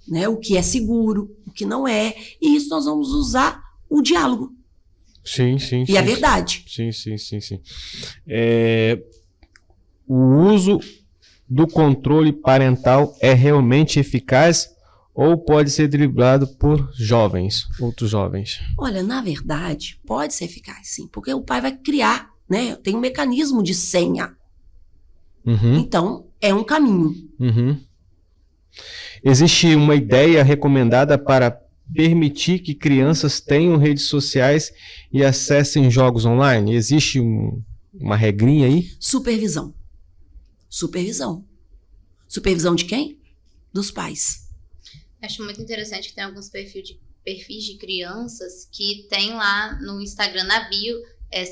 [SPEAKER 1] né, o que é seguro, o que não é. E isso nós vamos usar o diálogo.
[SPEAKER 3] Sim.
[SPEAKER 1] E a verdade.
[SPEAKER 3] Sim. O uso do controle parental é realmente eficaz ou pode ser driblado por outros jovens?
[SPEAKER 1] Olha, na verdade, pode ser eficaz, sim, porque o pai vai criar, né? Tem um mecanismo de senha. Então, é um caminho.
[SPEAKER 3] Existe uma ideia recomendada para permitir que crianças tenham redes sociais e acessem jogos online? Existe uma regrinha aí?
[SPEAKER 1] Supervisão. Supervisão de quem? Dos pais.
[SPEAKER 4] Acho muito interessante que tem alguns perfis de crianças que tem lá no Instagram, na bio,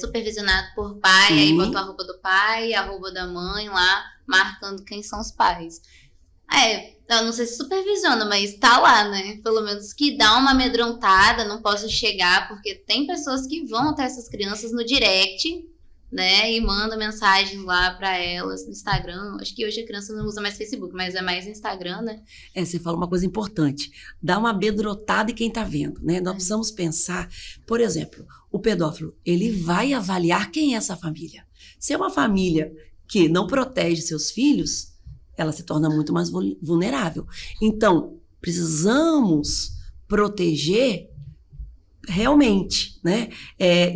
[SPEAKER 4] supervisionado por pai, aí botou a roupa do pai, a roupa da mãe lá, marcando quem são os pais. Eu não sei se supervisiona, mas tá lá, né? Pelo menos que dá uma amedrontada, não posso chegar, porque tem pessoas que vão até essas crianças no direct né? E manda mensagem lá para elas no Instagram. Acho que hoje a criança não usa mais Facebook, mas é mais Instagram, né?
[SPEAKER 1] Você falou uma coisa importante. Dá uma bedrotada em quem tá vendo, né? Nós precisamos pensar, por exemplo, o pedófilo, ele vai avaliar quem é essa família. Se é uma família que não protege seus filhos, ela se torna muito mais vulnerável. Então, precisamos proteger realmente, né?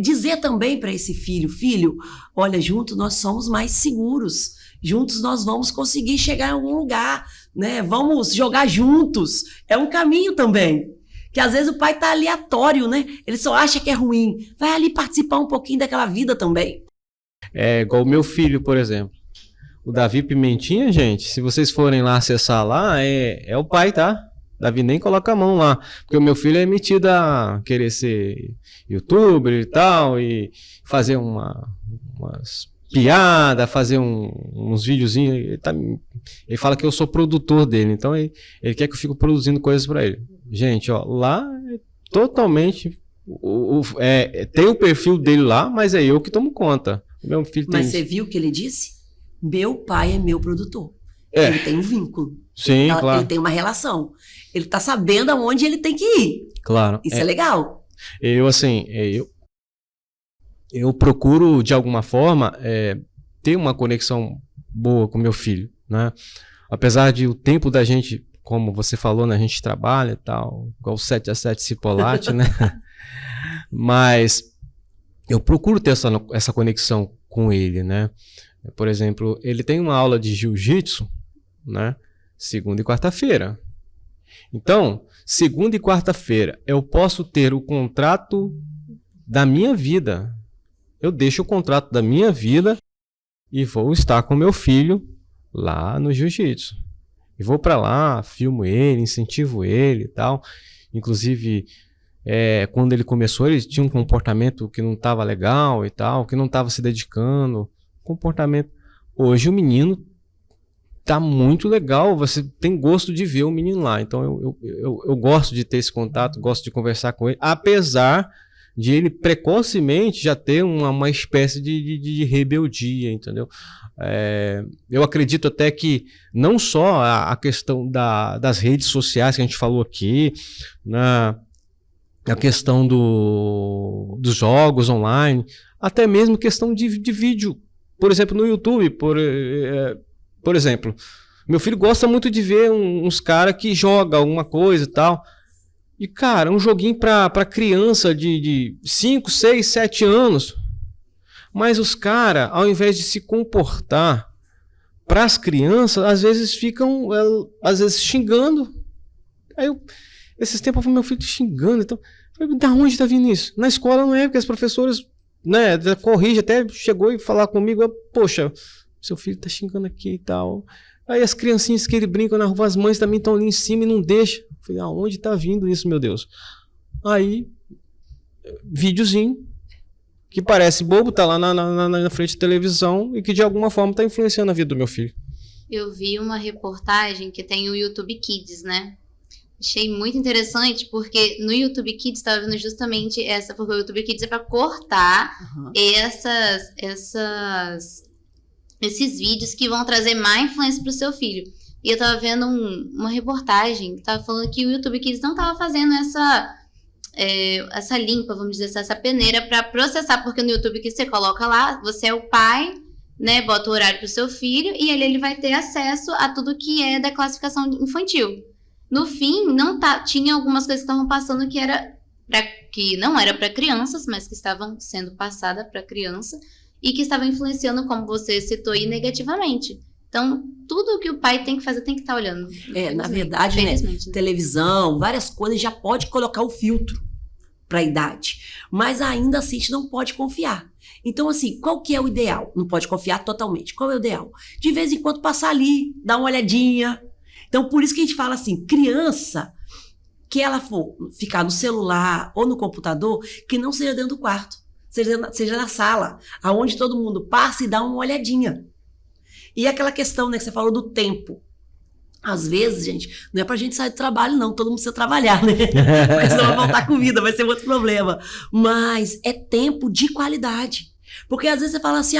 [SPEAKER 1] Dizer também para esse filho, olha, juntos nós somos mais seguros, juntos nós vamos conseguir chegar em algum lugar, né? Vamos jogar juntos, é um caminho também, que às vezes o pai tá aleatório, né? Ele só acha que é ruim, vai ali participar um pouquinho daquela vida também.
[SPEAKER 3] É igual o meu filho, por exemplo, o Davi Pimentinha, gente, se vocês forem lá acessar lá, é o pai, tá? Davi nem coloca a mão lá, porque o meu filho é metido a querer ser youtuber e tal, e fazer umas piadas, fazer uns videozinhos. Ele fala que eu sou produtor dele, então ele quer que eu fique produzindo coisas para ele. Gente, ó, lá é totalmente... tem o perfil dele lá, mas é eu que tomo conta. Meu filho
[SPEAKER 1] Mas você viu o que ele disse? Meu pai é meu produtor. Ele tem um vínculo.
[SPEAKER 3] Sim, claro.
[SPEAKER 1] Ele tem uma relação. Ele tá sabendo aonde ele tem que ir.
[SPEAKER 3] Claro.
[SPEAKER 1] Isso é legal.
[SPEAKER 3] Eu procuro, de alguma forma, ter uma conexão boa com meu filho, né? Apesar de o tempo da gente, como você falou, né, a gente trabalha e tal, igual 7 a 7 Cipolate, né? Mas eu procuro ter essa conexão com ele, né? Por exemplo, ele tem uma aula de jiu-jitsu, né? Segunda e quarta-feira. Então, segunda e quarta-feira, eu posso ter o contrato da minha vida. Eu deixo o contrato da minha vida e vou estar com meu filho lá no jiu-jitsu. E vou para lá, filmo ele, incentivo ele e tal. Inclusive, quando ele começou, ele tinha um comportamento que não estava legal e tal, que não estava se dedicando. Comportamento. Hoje o menino tá muito legal, você tem gosto de ver o menino lá. Então eu gosto de ter esse contato, gosto de conversar com ele, apesar de ele precocemente já ter uma espécie de rebeldia, entendeu? Eu acredito até que não só a questão das redes sociais que a gente falou aqui, a questão dos jogos online, até mesmo questão de vídeo. Por exemplo, no YouTube, por exemplo, meu filho gosta muito de ver uns caras que jogam alguma coisa e tal. E, cara, um joguinho pra criança de 5, 6, 7 anos. Mas os caras, ao invés de se comportar pras crianças, às vezes ficam, xingando. Aí esses tempos eu falei, meu filho xingando. Então, eu falei, da onde tá vindo isso? Na escola não é, porque as professoras, né, corrige, até chegou e falar comigo, poxa, seu filho tá xingando aqui e tal. Aí as criancinhas que ele brinca na rua, as mães também estão ali em cima e não deixam. Eu falei, aonde tá vindo isso, meu Deus? Aí, videozinho, que parece bobo, tá lá na frente da televisão e que de alguma forma tá influenciando a vida do meu filho.
[SPEAKER 4] Eu vi uma reportagem que tem o YouTube Kids, né? Achei muito interessante, porque no YouTube Kids estava vendo justamente porque o YouTube Kids é para cortar esses vídeos que vão trazer má influência para o seu filho. E eu tava vendo uma reportagem que tava falando que o YouTube Kids não tava fazendo essa limpa, vamos dizer assim, essa peneira para processar, porque no YouTube Kids você coloca lá, você é o pai, né, bota o horário pro seu filho e ele vai ter acesso a tudo que é da classificação infantil. No fim, tinha algumas coisas que estavam passando que não era para crianças, mas que estavam sendo passadas para criança e que estavam influenciando, como você citou aí, negativamente. Então, tudo que o pai tem que fazer tem que estar olhando.
[SPEAKER 1] Na verdade, né, televisão, várias coisas, já pode colocar o filtro para a idade. Mas ainda assim, a gente não pode confiar. Então, assim, qual que é o ideal? Não pode confiar totalmente. Qual é o ideal? De vez em quando passar ali, dar uma olhadinha. Então, por isso que a gente fala assim, criança, que ela for ficar no celular ou no computador, que não seja dentro do quarto, seja na sala, aonde todo mundo passa e dá uma olhadinha. E aquela questão, né, que você falou do tempo. Às vezes, gente, não é pra gente sair do trabalho, não. Todo mundo precisa trabalhar, né? Mas não vai faltar comida, vai ser outro problema. Mas é tempo de qualidade. Porque às vezes você fala assim,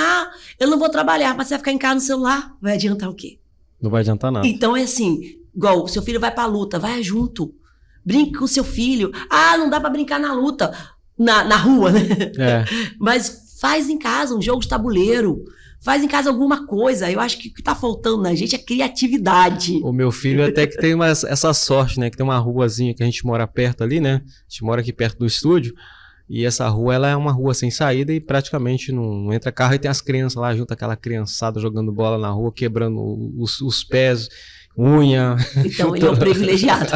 [SPEAKER 1] eu não vou trabalhar, mas você vai ficar em casa no celular, vai adiantar o quê?
[SPEAKER 3] Não vai adiantar nada.
[SPEAKER 1] Então é assim, igual, seu filho vai pra luta, vai junto. Brinque com seu filho. Não dá pra brincar na luta, na rua, né? Mas faz em casa um jogo de tabuleiro. Faz em casa alguma coisa. Eu acho que o que tá faltando na gente é criatividade.
[SPEAKER 3] O meu filho até que tem essa sorte, né? Que tem uma ruazinha que a gente mora perto ali, né? A gente mora aqui perto do estúdio. E essa rua, ela é uma rua sem saída e praticamente não entra carro. E tem as crianças lá, junto aquela criançada jogando bola na rua, quebrando os pés, unha.
[SPEAKER 1] Então ele é um privilegiado.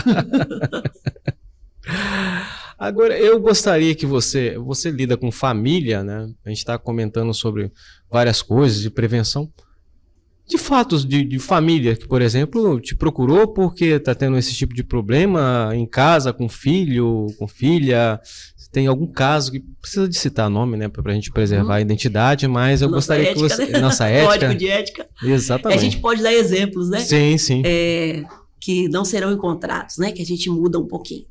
[SPEAKER 3] Agora, eu gostaria que você lida com família, né? A gente está comentando sobre várias coisas de prevenção. De fatos de família, que, por exemplo, te procurou porque está tendo esse tipo de problema em casa, com filho, com filha. Tem algum caso que precisa de citar nome, né? Para a gente preservar a identidade, mas eu gostaria que você...
[SPEAKER 1] Né?
[SPEAKER 3] Nossa ética.
[SPEAKER 1] Código de ética.
[SPEAKER 3] Exatamente.
[SPEAKER 1] A gente pode dar exemplos, né?
[SPEAKER 3] Sim, sim.
[SPEAKER 1] Que não serão encontrados, né? Que a gente muda um pouquinho.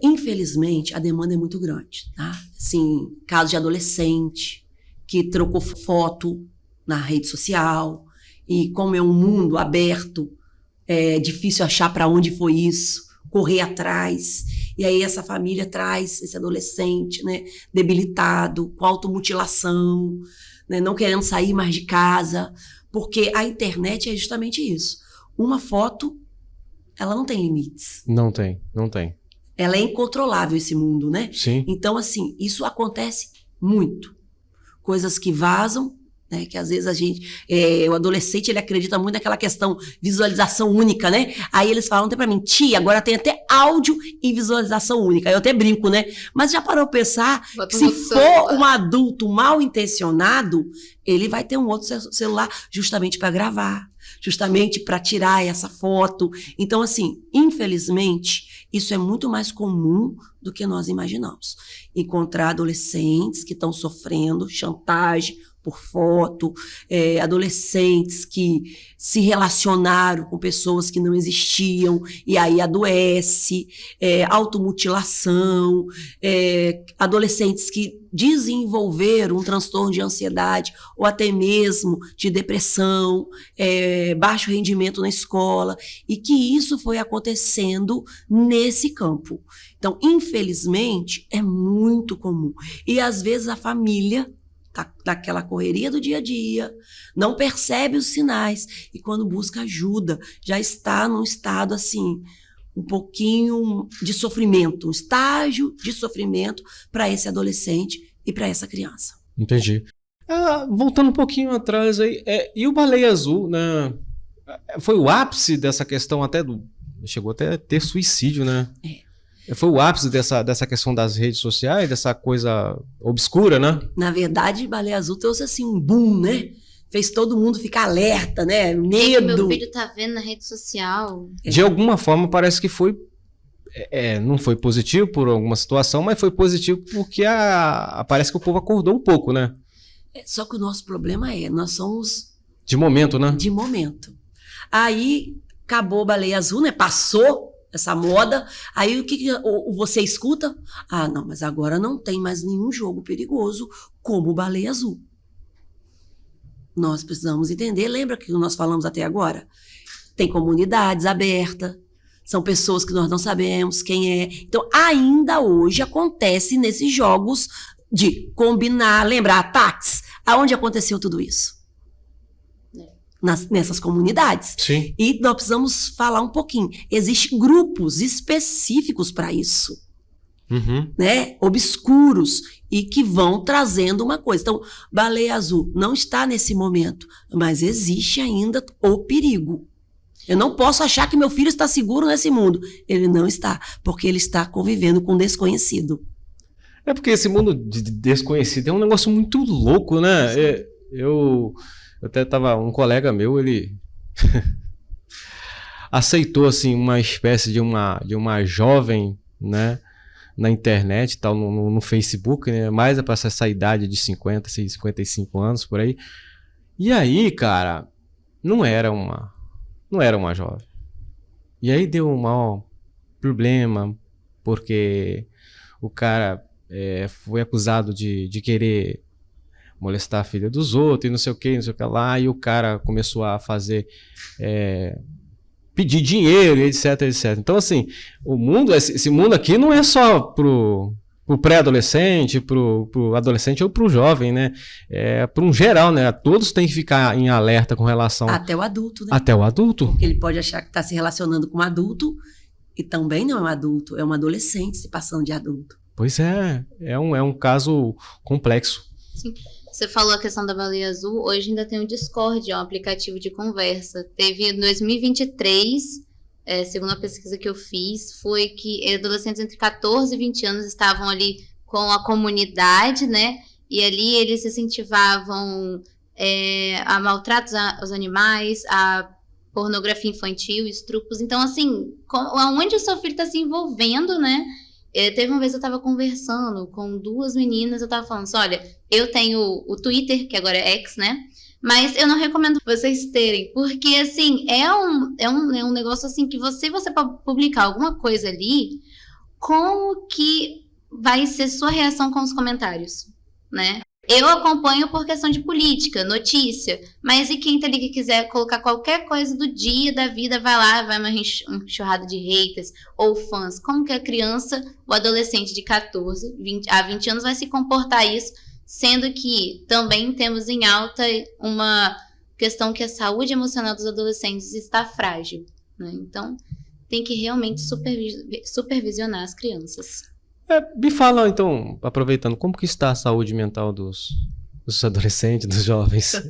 [SPEAKER 1] Infelizmente, a demanda é muito grande, tá? Assim, caso de adolescente que trocou foto na rede social, e como é um mundo aberto, é difícil achar para onde foi isso, correr atrás, e aí essa família traz esse adolescente, né, debilitado, com automutilação, né, não querendo sair mais de casa, porque a internet é justamente isso. Uma foto, ela não tem limites.
[SPEAKER 3] Não tem.
[SPEAKER 1] Ela é incontrolável, esse mundo, né?
[SPEAKER 3] Sim.
[SPEAKER 1] Então, assim, isso acontece muito. Coisas que vazam, né? Que às vezes o adolescente, ele acredita muito naquela questão visualização única, né? Aí eles falam até pra mim, tia, agora tem até áudio e visualização única. Aí eu até brinco, né? Mas já parou pra pensar que se for um adulto mal intencionado, ele vai ter um outro celular justamente para gravar, justamente para tirar essa foto. Então, assim, infelizmente, isso é muito mais comum do que nós imaginamos. Encontrar adolescentes que estão sofrendo chantagem por foto, adolescentes que se relacionaram com pessoas que não existiam e aí adoece, automutilação, adolescentes que desenvolveram um transtorno de ansiedade ou até mesmo de depressão, baixo rendimento na escola, e que isso foi acontecendo nesse campo. Então, infelizmente, é muito comum. E às vezes a família daquela correria do dia a dia, não percebe os sinais e quando busca ajuda, já está num estado assim, um pouquinho de sofrimento, um estágio de sofrimento para esse adolescente e para essa criança.
[SPEAKER 3] Entendi. Voltando um pouquinho atrás aí, e o Baleia Azul, né? Foi o ápice dessa questão chegou até a ter suicídio, né? Foi o ápice dessa questão das redes sociais, dessa coisa obscura, né?
[SPEAKER 1] Na verdade, Baleia Azul trouxe assim um boom, né? Fez todo mundo ficar alerta, né? Medo.
[SPEAKER 4] Meu filho tá vendo na rede social.
[SPEAKER 3] De alguma forma parece que foi... não foi positivo por alguma situação, mas foi positivo porque parece que o povo acordou um pouco, né?
[SPEAKER 1] Só que o nosso problema nós somos...
[SPEAKER 3] De momento, né?
[SPEAKER 1] De momento. Aí acabou Baleia Azul, né? Passou essa moda, aí o que você escuta? Não, mas agora não tem mais nenhum jogo perigoso como Baleia Azul. Nós precisamos entender, lembra que nós falamos até agora? Tem comunidades abertas, são pessoas que nós não sabemos quem é. Então, ainda hoje acontece nesses jogos de combinar, lembra, ataques? Aonde aconteceu tudo isso? Nessas comunidades.
[SPEAKER 3] Sim.
[SPEAKER 1] E nós precisamos falar um pouquinho. Existem grupos específicos para isso, né? Obscuros, e que vão trazendo uma coisa. Então, Baleia Azul não está nesse momento, mas existe ainda o perigo. Eu não posso achar que meu filho está seguro nesse mundo. Ele não está, porque ele está convivendo com um desconhecido.
[SPEAKER 3] É porque esse mundo de desconhecido é um negócio muito louco, né? Eu até tava, um colega meu, ele aceitou assim uma espécie de uma jovem, né, na internet, tal, no Facebook, né, mais para essa idade de 50, 55 anos por aí. E aí, cara, não era uma jovem. E aí deu um maior problema, porque o cara foi acusado de querer molestar a filha dos outros e não sei o que lá, e o cara começou a fazer, pedir dinheiro, etc, etc. Então, assim, esse mundo aqui não é só pro pré-adolescente, pro adolescente ou pro jovem, né? É para um geral, né? Todos têm que ficar em alerta com relação...
[SPEAKER 1] Até o adulto, né?
[SPEAKER 3] Até o adulto.
[SPEAKER 1] Porque ele pode achar que está se relacionando com um adulto e também não é um adulto, é um adolescente se passando de adulto.
[SPEAKER 3] Pois é um caso complexo.
[SPEAKER 4] Sim. Você falou a questão da baleia azul, hoje ainda tem o Discord, um aplicativo de conversa. Teve em 2023... segundo a pesquisa que eu fiz, foi que adolescentes entre 14 e 20 anos estavam ali com a comunidade, né? E ali eles incentivavam a maltratos aos animais, a pornografia infantil, estupros. Então, assim, onde o seu filho está se envolvendo, né? Teve uma vez eu estava conversando com duas meninas, eu estava falando assim, olha, eu tenho o Twitter, que agora é X, né? Mas eu não recomendo vocês terem, porque, assim, é um negócio, assim, que você pode publicar alguma coisa ali, como que vai ser sua reação com os comentários, né? Eu acompanho por questão de política, notícia, mas e quem tá ali que quiser colocar qualquer coisa do dia, da vida, vai lá, vai uma enxurrada de haters ou fãs. Como que a criança, o adolescente de 14 a 20 anos vai se comportar isso? Sendo que também temos em alta uma questão que a saúde emocional dos adolescentes está frágil, né? Então, tem que realmente supervisionar as crianças.
[SPEAKER 3] Me fala, então, aproveitando, como que está a saúde mental dos adolescentes, dos jovens?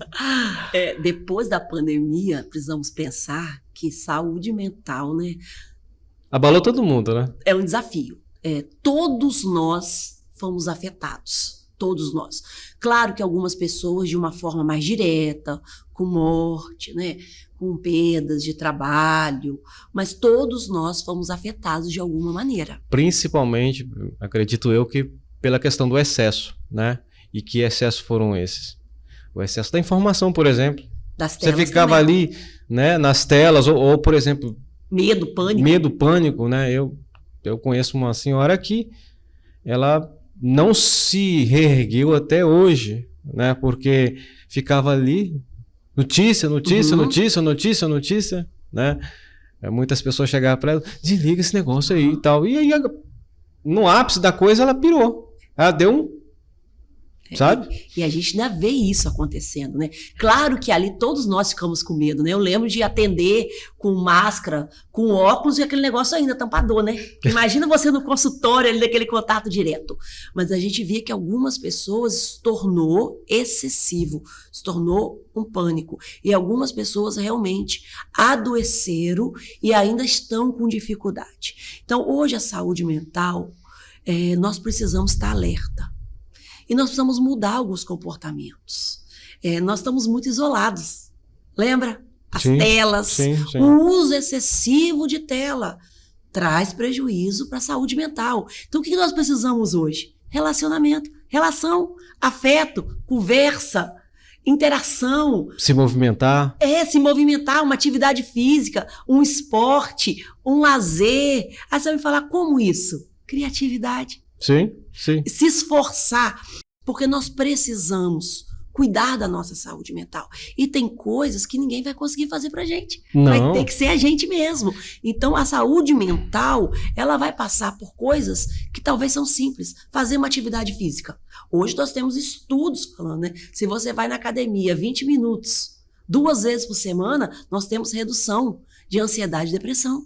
[SPEAKER 1] Depois da pandemia, precisamos pensar que saúde mental, né?
[SPEAKER 3] Abalou todo mundo, né?
[SPEAKER 1] É um desafio. Todos nós fomos afetados. Todos nós. Claro que algumas pessoas de uma forma mais direta, com morte, né? Com perdas de trabalho, mas todos nós fomos afetados de alguma maneira.
[SPEAKER 3] Principalmente, acredito eu, que pela questão do excesso, né? E que excessos foram esses? O excesso da informação, por exemplo.
[SPEAKER 1] Das telas. Você
[SPEAKER 3] ficava
[SPEAKER 1] também
[SPEAKER 3] ali, né, nas telas, ou, por exemplo...
[SPEAKER 1] Medo, pânico.
[SPEAKER 3] Medo, pânico, né? Eu conheço uma senhora que ela não se reergueu até hoje, né? Porque ficava ali, notícia, né? Muitas pessoas chegavam para ela, desliga esse negócio aí e tal. E aí, no ápice da coisa, ela pirou. Ela deu sabe?
[SPEAKER 1] E a gente ainda vê isso acontecendo, né? Claro que ali todos nós ficamos com medo, né? Eu lembro de atender com máscara, com óculos e aquele negócio ainda tampador, né? Imagina você no consultório ali daquele contato direto. Mas a gente via que algumas pessoas se tornou excessivo, se tornou um pânico. E algumas pessoas realmente adoeceram e ainda estão com dificuldade. Então, hoje a saúde mental, nós precisamos estar alerta. E nós precisamos mudar alguns comportamentos. Nós estamos muito isolados. Lembra? As telas,
[SPEAKER 3] sim.
[SPEAKER 1] O uso excessivo de tela traz prejuízo para a saúde mental. Então, o que nós precisamos hoje? Relacionamento, relação, afeto, conversa, interação.
[SPEAKER 3] Se movimentar.
[SPEAKER 1] Se movimentar, uma atividade física, um esporte, um lazer. Aí você vai me falar, como isso? Criatividade.
[SPEAKER 3] Sim.
[SPEAKER 1] Se esforçar, porque nós precisamos cuidar da nossa saúde mental. E tem coisas que ninguém vai conseguir fazer pra gente.
[SPEAKER 3] Não.
[SPEAKER 1] Vai ter que ser a gente mesmo. Então, a saúde mental, ela vai passar por coisas que talvez são simples. Fazer uma atividade física. Hoje nós temos estudos falando, né? Se você vai na academia 20 minutos, 2 vezes por semana, nós temos redução de ansiedade e depressão.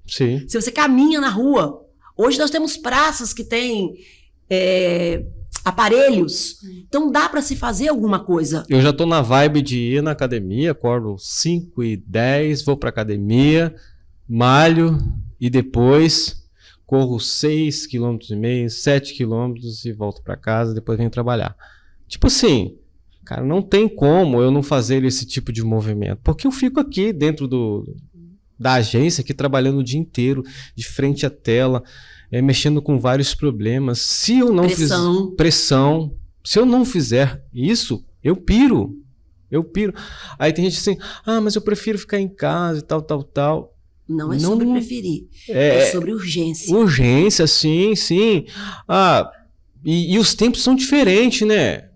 [SPEAKER 3] Sim.
[SPEAKER 1] Se você caminha na rua, hoje nós temos praças que têm aparelhos, então dá para se fazer alguma coisa.
[SPEAKER 3] Eu já tô na vibe de ir na academia, acordo 5h10, vou pra academia, malho e depois corro 6,5 km, 7 km e volto pra casa, depois venho trabalhar. Tipo assim, cara, não tem como eu não fazer esse tipo de movimento, porque eu fico aqui dentro da agência, aqui trabalhando o dia inteiro, de frente à tela, mexendo com vários problemas. Se eu não fizer pressão, se eu não fizer isso, eu piro. Aí tem gente assim, mas eu prefiro ficar em casa e tal.
[SPEAKER 1] Não é sobre preferir, é sobre urgência.
[SPEAKER 3] Urgência, sim. E os tempos são diferentes, né?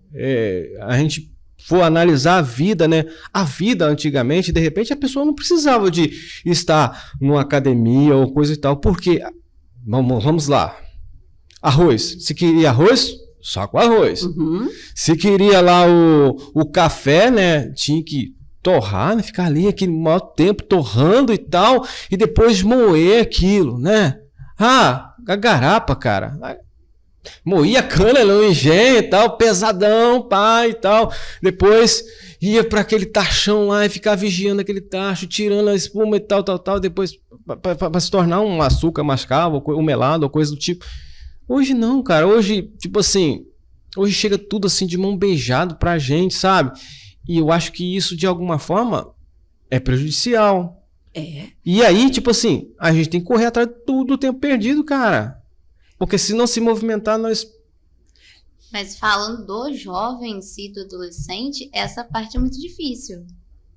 [SPEAKER 3] a gente for analisar a vida, né? A vida antigamente, de repente, a pessoa não precisava de estar numa academia ou coisa e tal, porque, vamos lá, arroz, se queria arroz, só com arroz.
[SPEAKER 1] Uhum.
[SPEAKER 3] Se queria lá o café, né? Tinha que torrar, né? Ficar ali aquele maior tempo torrando e tal, e depois moer aquilo, né? A garapa, cara. Moía a cana no engenho e tal, pesadão, pai e tal. Depois ia para aquele tachão lá e ficava vigiando aquele tacho, tirando a espuma e tal. Depois para se tornar um açúcar mascavo, um melado, ou coisa do tipo. Hoje não, cara. Hoje, tipo assim, hoje chega tudo assim de mão beijada pra gente, sabe? E eu acho que isso, de alguma forma, é prejudicial. E aí, tipo assim, a gente tem que correr atrás do tempo perdido, cara. Porque se não se movimentar, nós...
[SPEAKER 4] Mas falando do jovem em si, do adolescente, essa parte é muito difícil.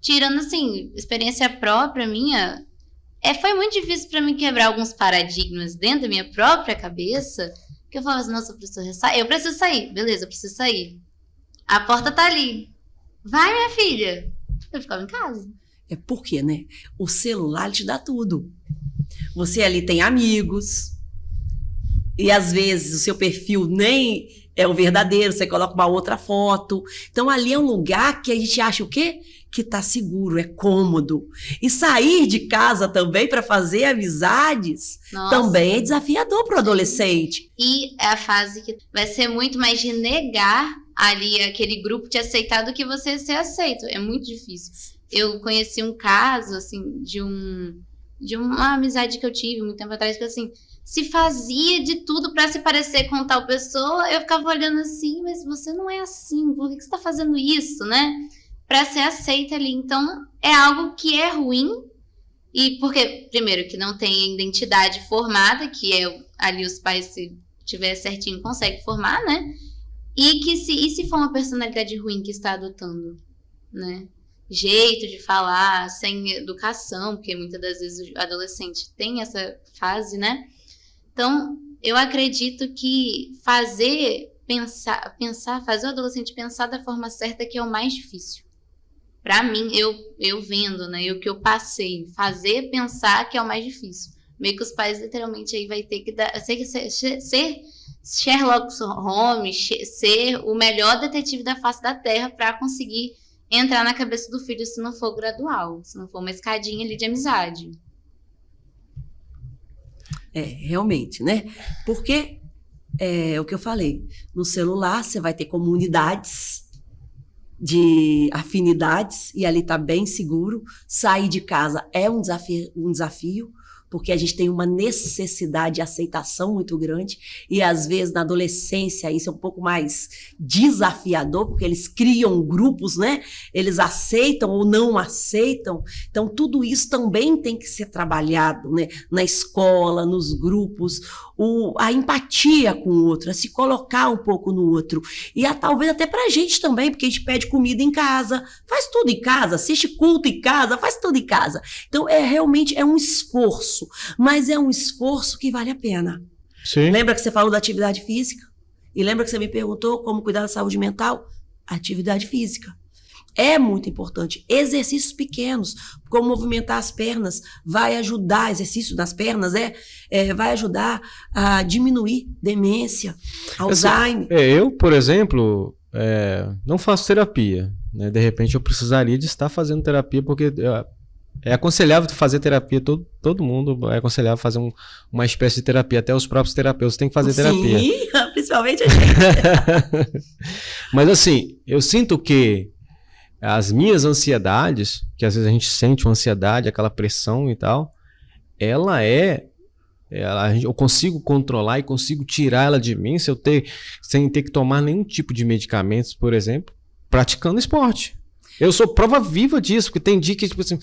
[SPEAKER 4] Tirando, assim, experiência própria minha, foi muito difícil pra mim quebrar alguns paradigmas dentro da minha própria cabeça, que eu falava assim, nossa, eu preciso sair. Beleza, eu preciso sair. A porta tá ali. Vai, minha filha. Eu ficava em casa.
[SPEAKER 1] É porque, né? O celular te dá tudo. Você ali tem amigos... E às vezes o seu perfil nem é o verdadeiro, você coloca uma outra foto. Então ali é um lugar que a gente acha o quê? Que tá seguro, é cômodo. E sair de casa também para fazer amizades também é desafiador para o adolescente.
[SPEAKER 4] E é a fase que vai ser muito mais de negar ali aquele grupo te aceitar do que você ser aceito. É muito difícil. Eu conheci um caso, assim, de uma amizade que eu tive muito tempo atrás, que assim... se fazia de tudo para se parecer com tal pessoa, eu ficava olhando assim, mas você não é assim, por que você tá fazendo isso, né? Para ser aceita ali. Então, é algo que é ruim, e porque, primeiro, que não tem identidade formada, que é ali os pais, se tiver certinho, conseguem formar, né? E que se for uma personalidade ruim que está adotando, né? Jeito de falar, sem educação, porque muitas das vezes o adolescente tem essa fase, né? Então, eu acredito que fazer o adolescente pensar da forma certa que é o mais difícil. Para mim, eu vendo, né, o que eu passei, fazer pensar que é o mais difícil. Meio que os pais, literalmente, aí vai ter que ser Sherlock Holmes, ser o melhor detetive da face da Terra para conseguir entrar na cabeça do filho, se não for gradual, se não for uma escadinha ali de amizade.
[SPEAKER 1] Realmente, né? Porque o que eu falei, no celular você vai ter comunidades de afinidades e ali tá bem seguro. Sair de casa é um desafio, porque a gente tem uma necessidade de aceitação muito grande e às vezes na adolescência isso é um pouco mais desafiador, porque eles criam grupos, né? Eles aceitam ou não aceitam. Então tudo isso também tem que ser trabalhado, né? Na escola, nos grupos, a empatia com o outro, a se colocar um pouco no outro. E talvez até pra gente também, porque a gente pede comida em casa, faz tudo em casa, assiste culto em casa, faz tudo em casa. Então realmente é um esforço, mas é um esforço que vale a pena.
[SPEAKER 3] Sim.
[SPEAKER 1] Lembra que você falou da atividade física? E lembra que você me perguntou como cuidar da saúde mental? Atividade física. É muito importante. Exercícios pequenos, como movimentar as pernas, vai ajudar, exercício das pernas, vai ajudar a diminuir demência, Alzheimer.
[SPEAKER 3] Eu, por exemplo, não faço terapia, né? De repente eu precisaria de estar fazendo terapia, porque é aconselhável fazer terapia, todo mundo é aconselhável fazer uma espécie de terapia, até os próprios terapeutas têm que fazer terapia.
[SPEAKER 1] Sim, principalmente a gente.
[SPEAKER 3] Mas assim, eu sinto que as minhas ansiedades, que às vezes a gente sente uma ansiedade, aquela pressão e tal, eu consigo controlar e consigo tirar ela de mim sem ter que tomar nenhum tipo de medicamentos, por exemplo, praticando esporte. Eu sou prova viva disso, porque tem dia que, tipo assim,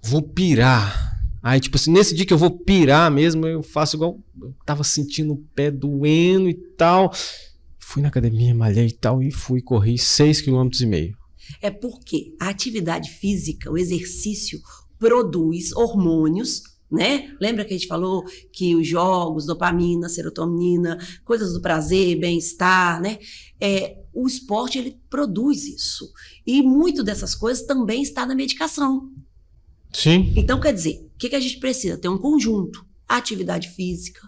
[SPEAKER 3] vou pirar. Aí, tipo assim, nesse dia que eu vou pirar mesmo, eu faço igual, eu tava sentindo o pé doendo e tal. Fui na academia, malhei e tal, e corri 6,5 km.
[SPEAKER 1] É porque a atividade física, o exercício, produz hormônios, né? Lembra que a gente falou que os jogos, dopamina, serotonina, coisas do prazer, bem-estar, né? o esporte, ele produz isso. E muito dessas coisas também está na medicação.
[SPEAKER 3] Sim.
[SPEAKER 1] Então, quer dizer, o que a gente precisa? Ter um conjunto, atividade física,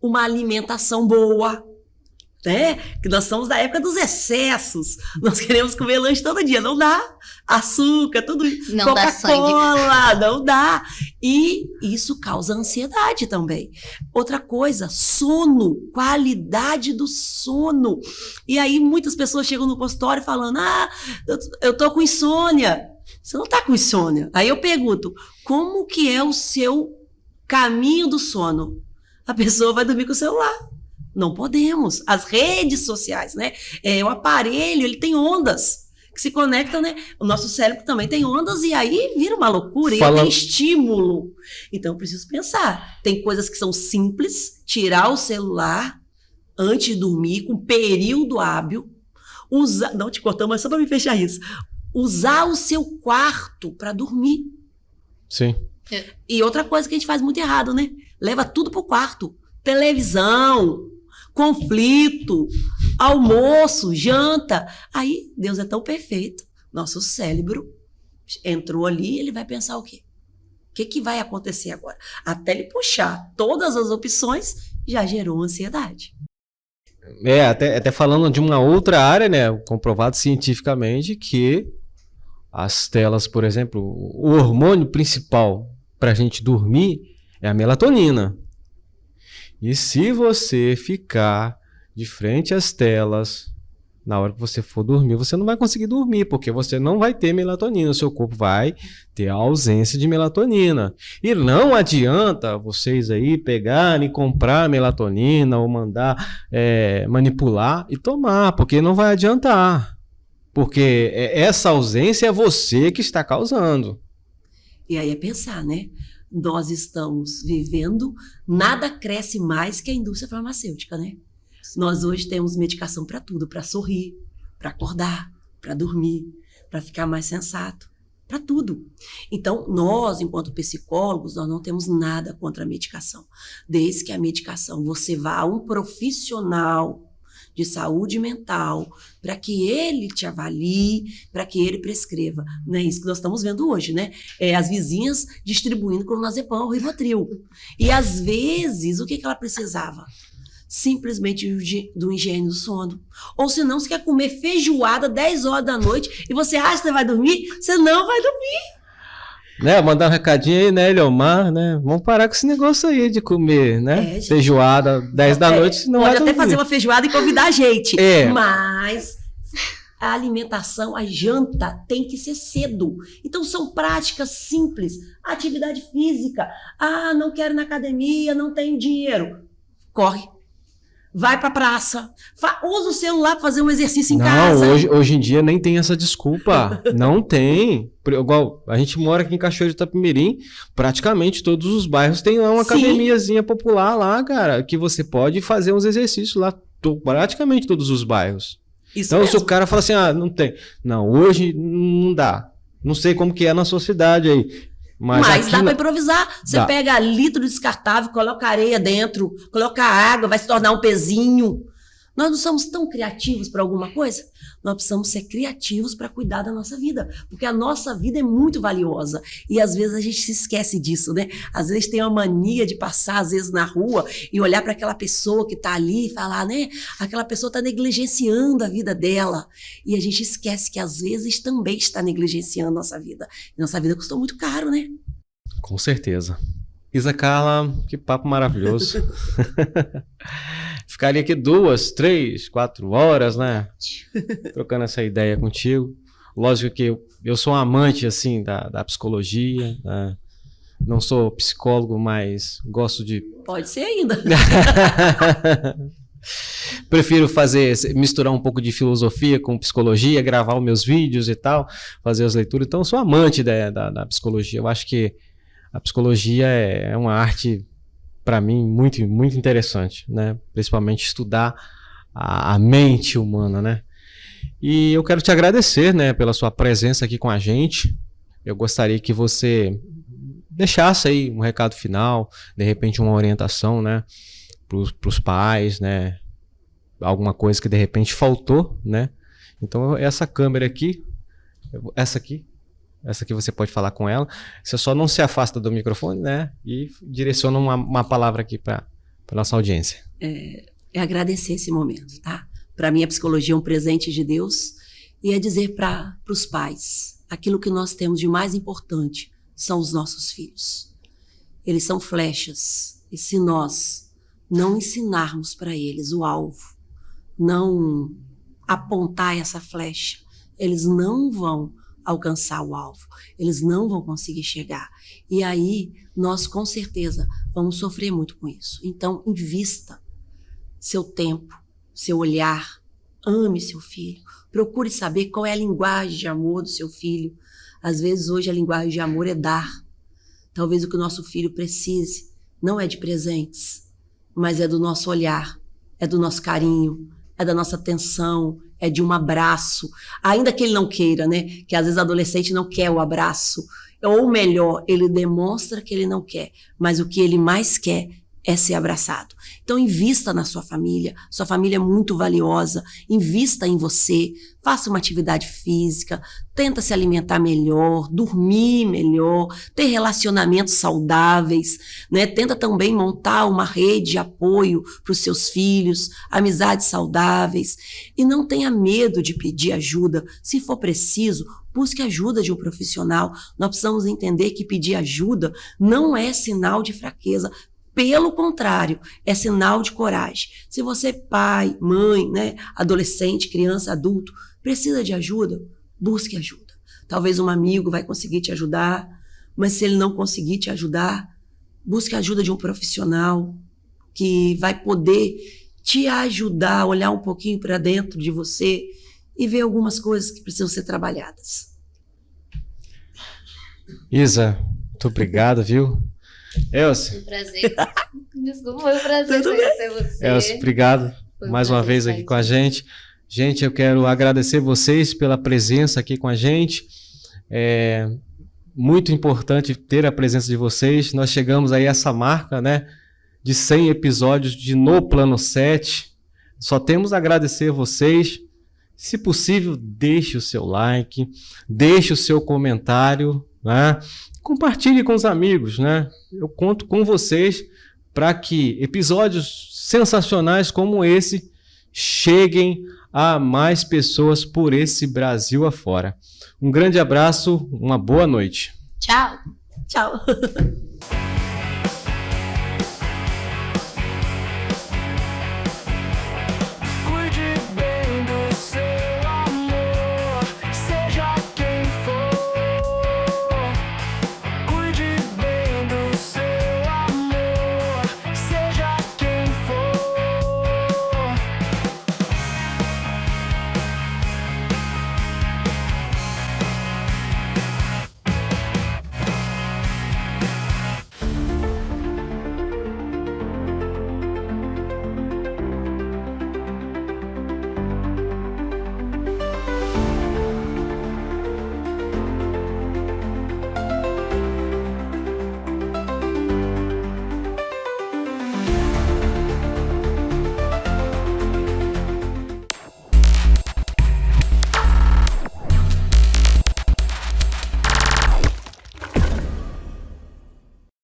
[SPEAKER 1] uma alimentação boa, né? Que nós somos da época dos excessos. Nós queremos comer lanche todo dia. Não dá. Açúcar, tudo isso.
[SPEAKER 4] Não dá sangue.
[SPEAKER 1] Coca-Cola, não dá. E isso causa ansiedade também. Outra coisa, sono, qualidade do sono. E aí muitas pessoas chegam no consultório falando, eu tô com insônia. Você não tá com insônia. Aí eu pergunto, como que é o seu caminho do sono? A pessoa vai dormir com o celular. Não podemos. As redes sociais, né? O aparelho, ele tem ondas que se conectam, né? O nosso cérebro também tem ondas e aí vira uma loucura, e tem estímulo. Então, eu preciso pensar. Tem coisas que são simples, tirar o celular antes de dormir, com período hábil, usar, não te cortando, mas só para me fechar isso, usar o seu quarto para dormir.
[SPEAKER 3] Sim.
[SPEAKER 1] E outra coisa que a gente faz muito errado, né? Leva tudo pro quarto. Televisão, conflito, almoço, janta. Aí, Deus é tão perfeito. Nosso cérebro entrou ali, ele vai pensar o quê? O que vai acontecer agora? Até ele puxar todas as opções, já gerou ansiedade.
[SPEAKER 3] Até falando de uma outra área, né? Comprovado cientificamente que as telas, por exemplo, o hormônio principal para a gente dormir é a melatonina. E se você ficar de frente às telas, na hora que você for dormir, você não vai conseguir dormir, porque você não vai ter melatonina, o seu corpo vai ter a ausência de melatonina. E não adianta vocês aí pegarem e comprar melatonina ou mandar manipular e tomar, porque não vai adiantar. Porque essa ausência é você que está causando.
[SPEAKER 1] E aí é pensar, né? Nós estamos vivendo, nada cresce mais que a indústria farmacêutica, né? Nós hoje temos medicação para tudo, para sorrir, para acordar, para dormir, para ficar mais sensato, para tudo. Então, nós, enquanto psicólogos, nós não temos nada contra a medicação. Desde que a medicação, você vá a um profissional de saúde mental, para que ele te avalie, para que ele prescreva. Não é isso que nós estamos vendo hoje, né? As vizinhas distribuindo clonazepam, Rivotril. E, às vezes, o que ela precisava? Simplesmente do higiene do sono. Ou se não, você quer comer feijoada 10 horas da noite e você acha que você vai dormir? Você não vai dormir.
[SPEAKER 3] Né, mandar um recadinho aí, né, Eliomar, né? Vamos parar com esse negócio aí de comer, né? Feijoada 10 da noite, não vai
[SPEAKER 1] pode até fazer uma feijoada e convidar a gente. Mas a alimentação, a janta tem que ser cedo. Então são práticas simples. Atividade física. Não quero ir na academia, não tenho dinheiro. Corre. Vai pra praça, usa o celular para fazer um exercício em casa.
[SPEAKER 3] Não, hoje em dia nem tem essa desculpa. Não tem. Igual, a gente mora aqui em Cachoeiro de Itapemirim, praticamente todos os bairros tem lá uma academiazinha popular lá, cara, que você pode fazer uns exercícios lá, praticamente todos os bairros. Isso então, mesmo. Se o cara fala assim, não tem. Não, hoje não dá. Não sei como que é na sua cidade aí. Mas
[SPEAKER 1] dá para improvisar. Você pega litro descartável, coloca areia dentro, coloca água, vai se tornar um pezinho. Nós não somos tão criativos para alguma coisa? Nós precisamos ser criativos para cuidar da nossa vida, porque a nossa vida é muito valiosa. E às vezes a gente se esquece disso, né? Às vezes tem uma mania de passar, às vezes, na rua e olhar para aquela pessoa que está ali e falar, né? Aquela pessoa está negligenciando a vida dela. E a gente esquece que às vezes também está negligenciando a nossa vida. E nossa vida custou muito caro, né?
[SPEAKER 3] Com certeza. Isa Carla, que papo maravilhoso. Ficaria aqui 2, 3, 4 horas, né? Trocando essa ideia contigo. Lógico que eu sou um amante, assim, da psicologia, né? Não sou psicólogo, mas gosto de...
[SPEAKER 1] Pode ser ainda.
[SPEAKER 3] Prefiro misturar um pouco de filosofia com psicologia, gravar os meus vídeos e tal, fazer as leituras. Então, eu sou amante da psicologia. Eu acho que a psicologia é uma arte, para mim, muito, muito interessante, né? Principalmente estudar a mente humana, né? E eu quero te agradecer, né, pela sua presença aqui com a gente. Eu gostaria que você deixasse aí um recado final, de repente uma orientação, né, para os pais, né? Alguma coisa que de repente faltou, né, Então, essa câmera aqui, essa aqui você pode falar com ela. Você só não se afasta do microfone, né? E direciona uma palavra aqui para nossa audiência.
[SPEAKER 1] É agradecer esse momento, tá? Para mim, a psicologia é um presente de Deus e é dizer para os pais aquilo que nós temos de mais importante são os nossos filhos. Eles são flechas e se nós não ensinarmos para eles o alvo, não apontar essa flecha, eles não vão alcançar o alvo, eles não vão conseguir chegar. E aí, nós com certeza vamos sofrer muito com isso. Então, invista seu tempo, seu olhar, ame seu filho, procure saber qual é a linguagem de amor do seu filho. Às vezes, hoje, a linguagem de amor é dar. Talvez o que o nosso filho precise não é de presentes, mas é do nosso olhar, é do nosso carinho, é da nossa atenção, é de um abraço, ainda que ele não queira, né? Que às vezes o adolescente não quer o abraço, ou melhor, ele demonstra que ele não quer, mas o que ele mais quer é ser abraçado. Então invista na sua família é muito valiosa, invista em você, faça uma atividade física, tenta se alimentar melhor, dormir melhor, ter relacionamentos saudáveis, né? Tenta também montar uma rede de apoio para os seus filhos, amizades saudáveis, e não tenha medo de pedir ajuda, se for preciso, busque ajuda de um profissional. Nós precisamos entender que pedir ajuda não é sinal de fraqueza, pelo contrário, é sinal de coragem. Se você, pai, mãe, né, adolescente, criança, adulto, precisa de ajuda, busque ajuda. Talvez um amigo vai conseguir te ajudar, mas se ele não conseguir te ajudar, busque a ajuda de um profissional que vai poder te ajudar a olhar um pouquinho para dentro de você e ver algumas coisas que precisam ser trabalhadas.
[SPEAKER 3] Isa, muito obrigado, viu? Elcio.
[SPEAKER 4] Foi um prazer. Desculpa, foi um prazer conhecer você.
[SPEAKER 3] Elcio, obrigado mais uma vez aqui com a gente. Gente, eu quero agradecer vocês pela presença aqui com a gente. É muito importante ter a presença de vocês. Nós chegamos aí a essa marca, né, de 100 episódios de No Plano 7. Só temos a agradecer a vocês. Se possível, deixe o seu like, deixe o seu comentário, né? Compartilhe com os amigos, né? Eu conto com vocês para que episódios sensacionais como esse cheguem a mais pessoas por esse Brasil afora. Um grande abraço, uma boa noite.
[SPEAKER 4] Tchau.
[SPEAKER 1] Tchau.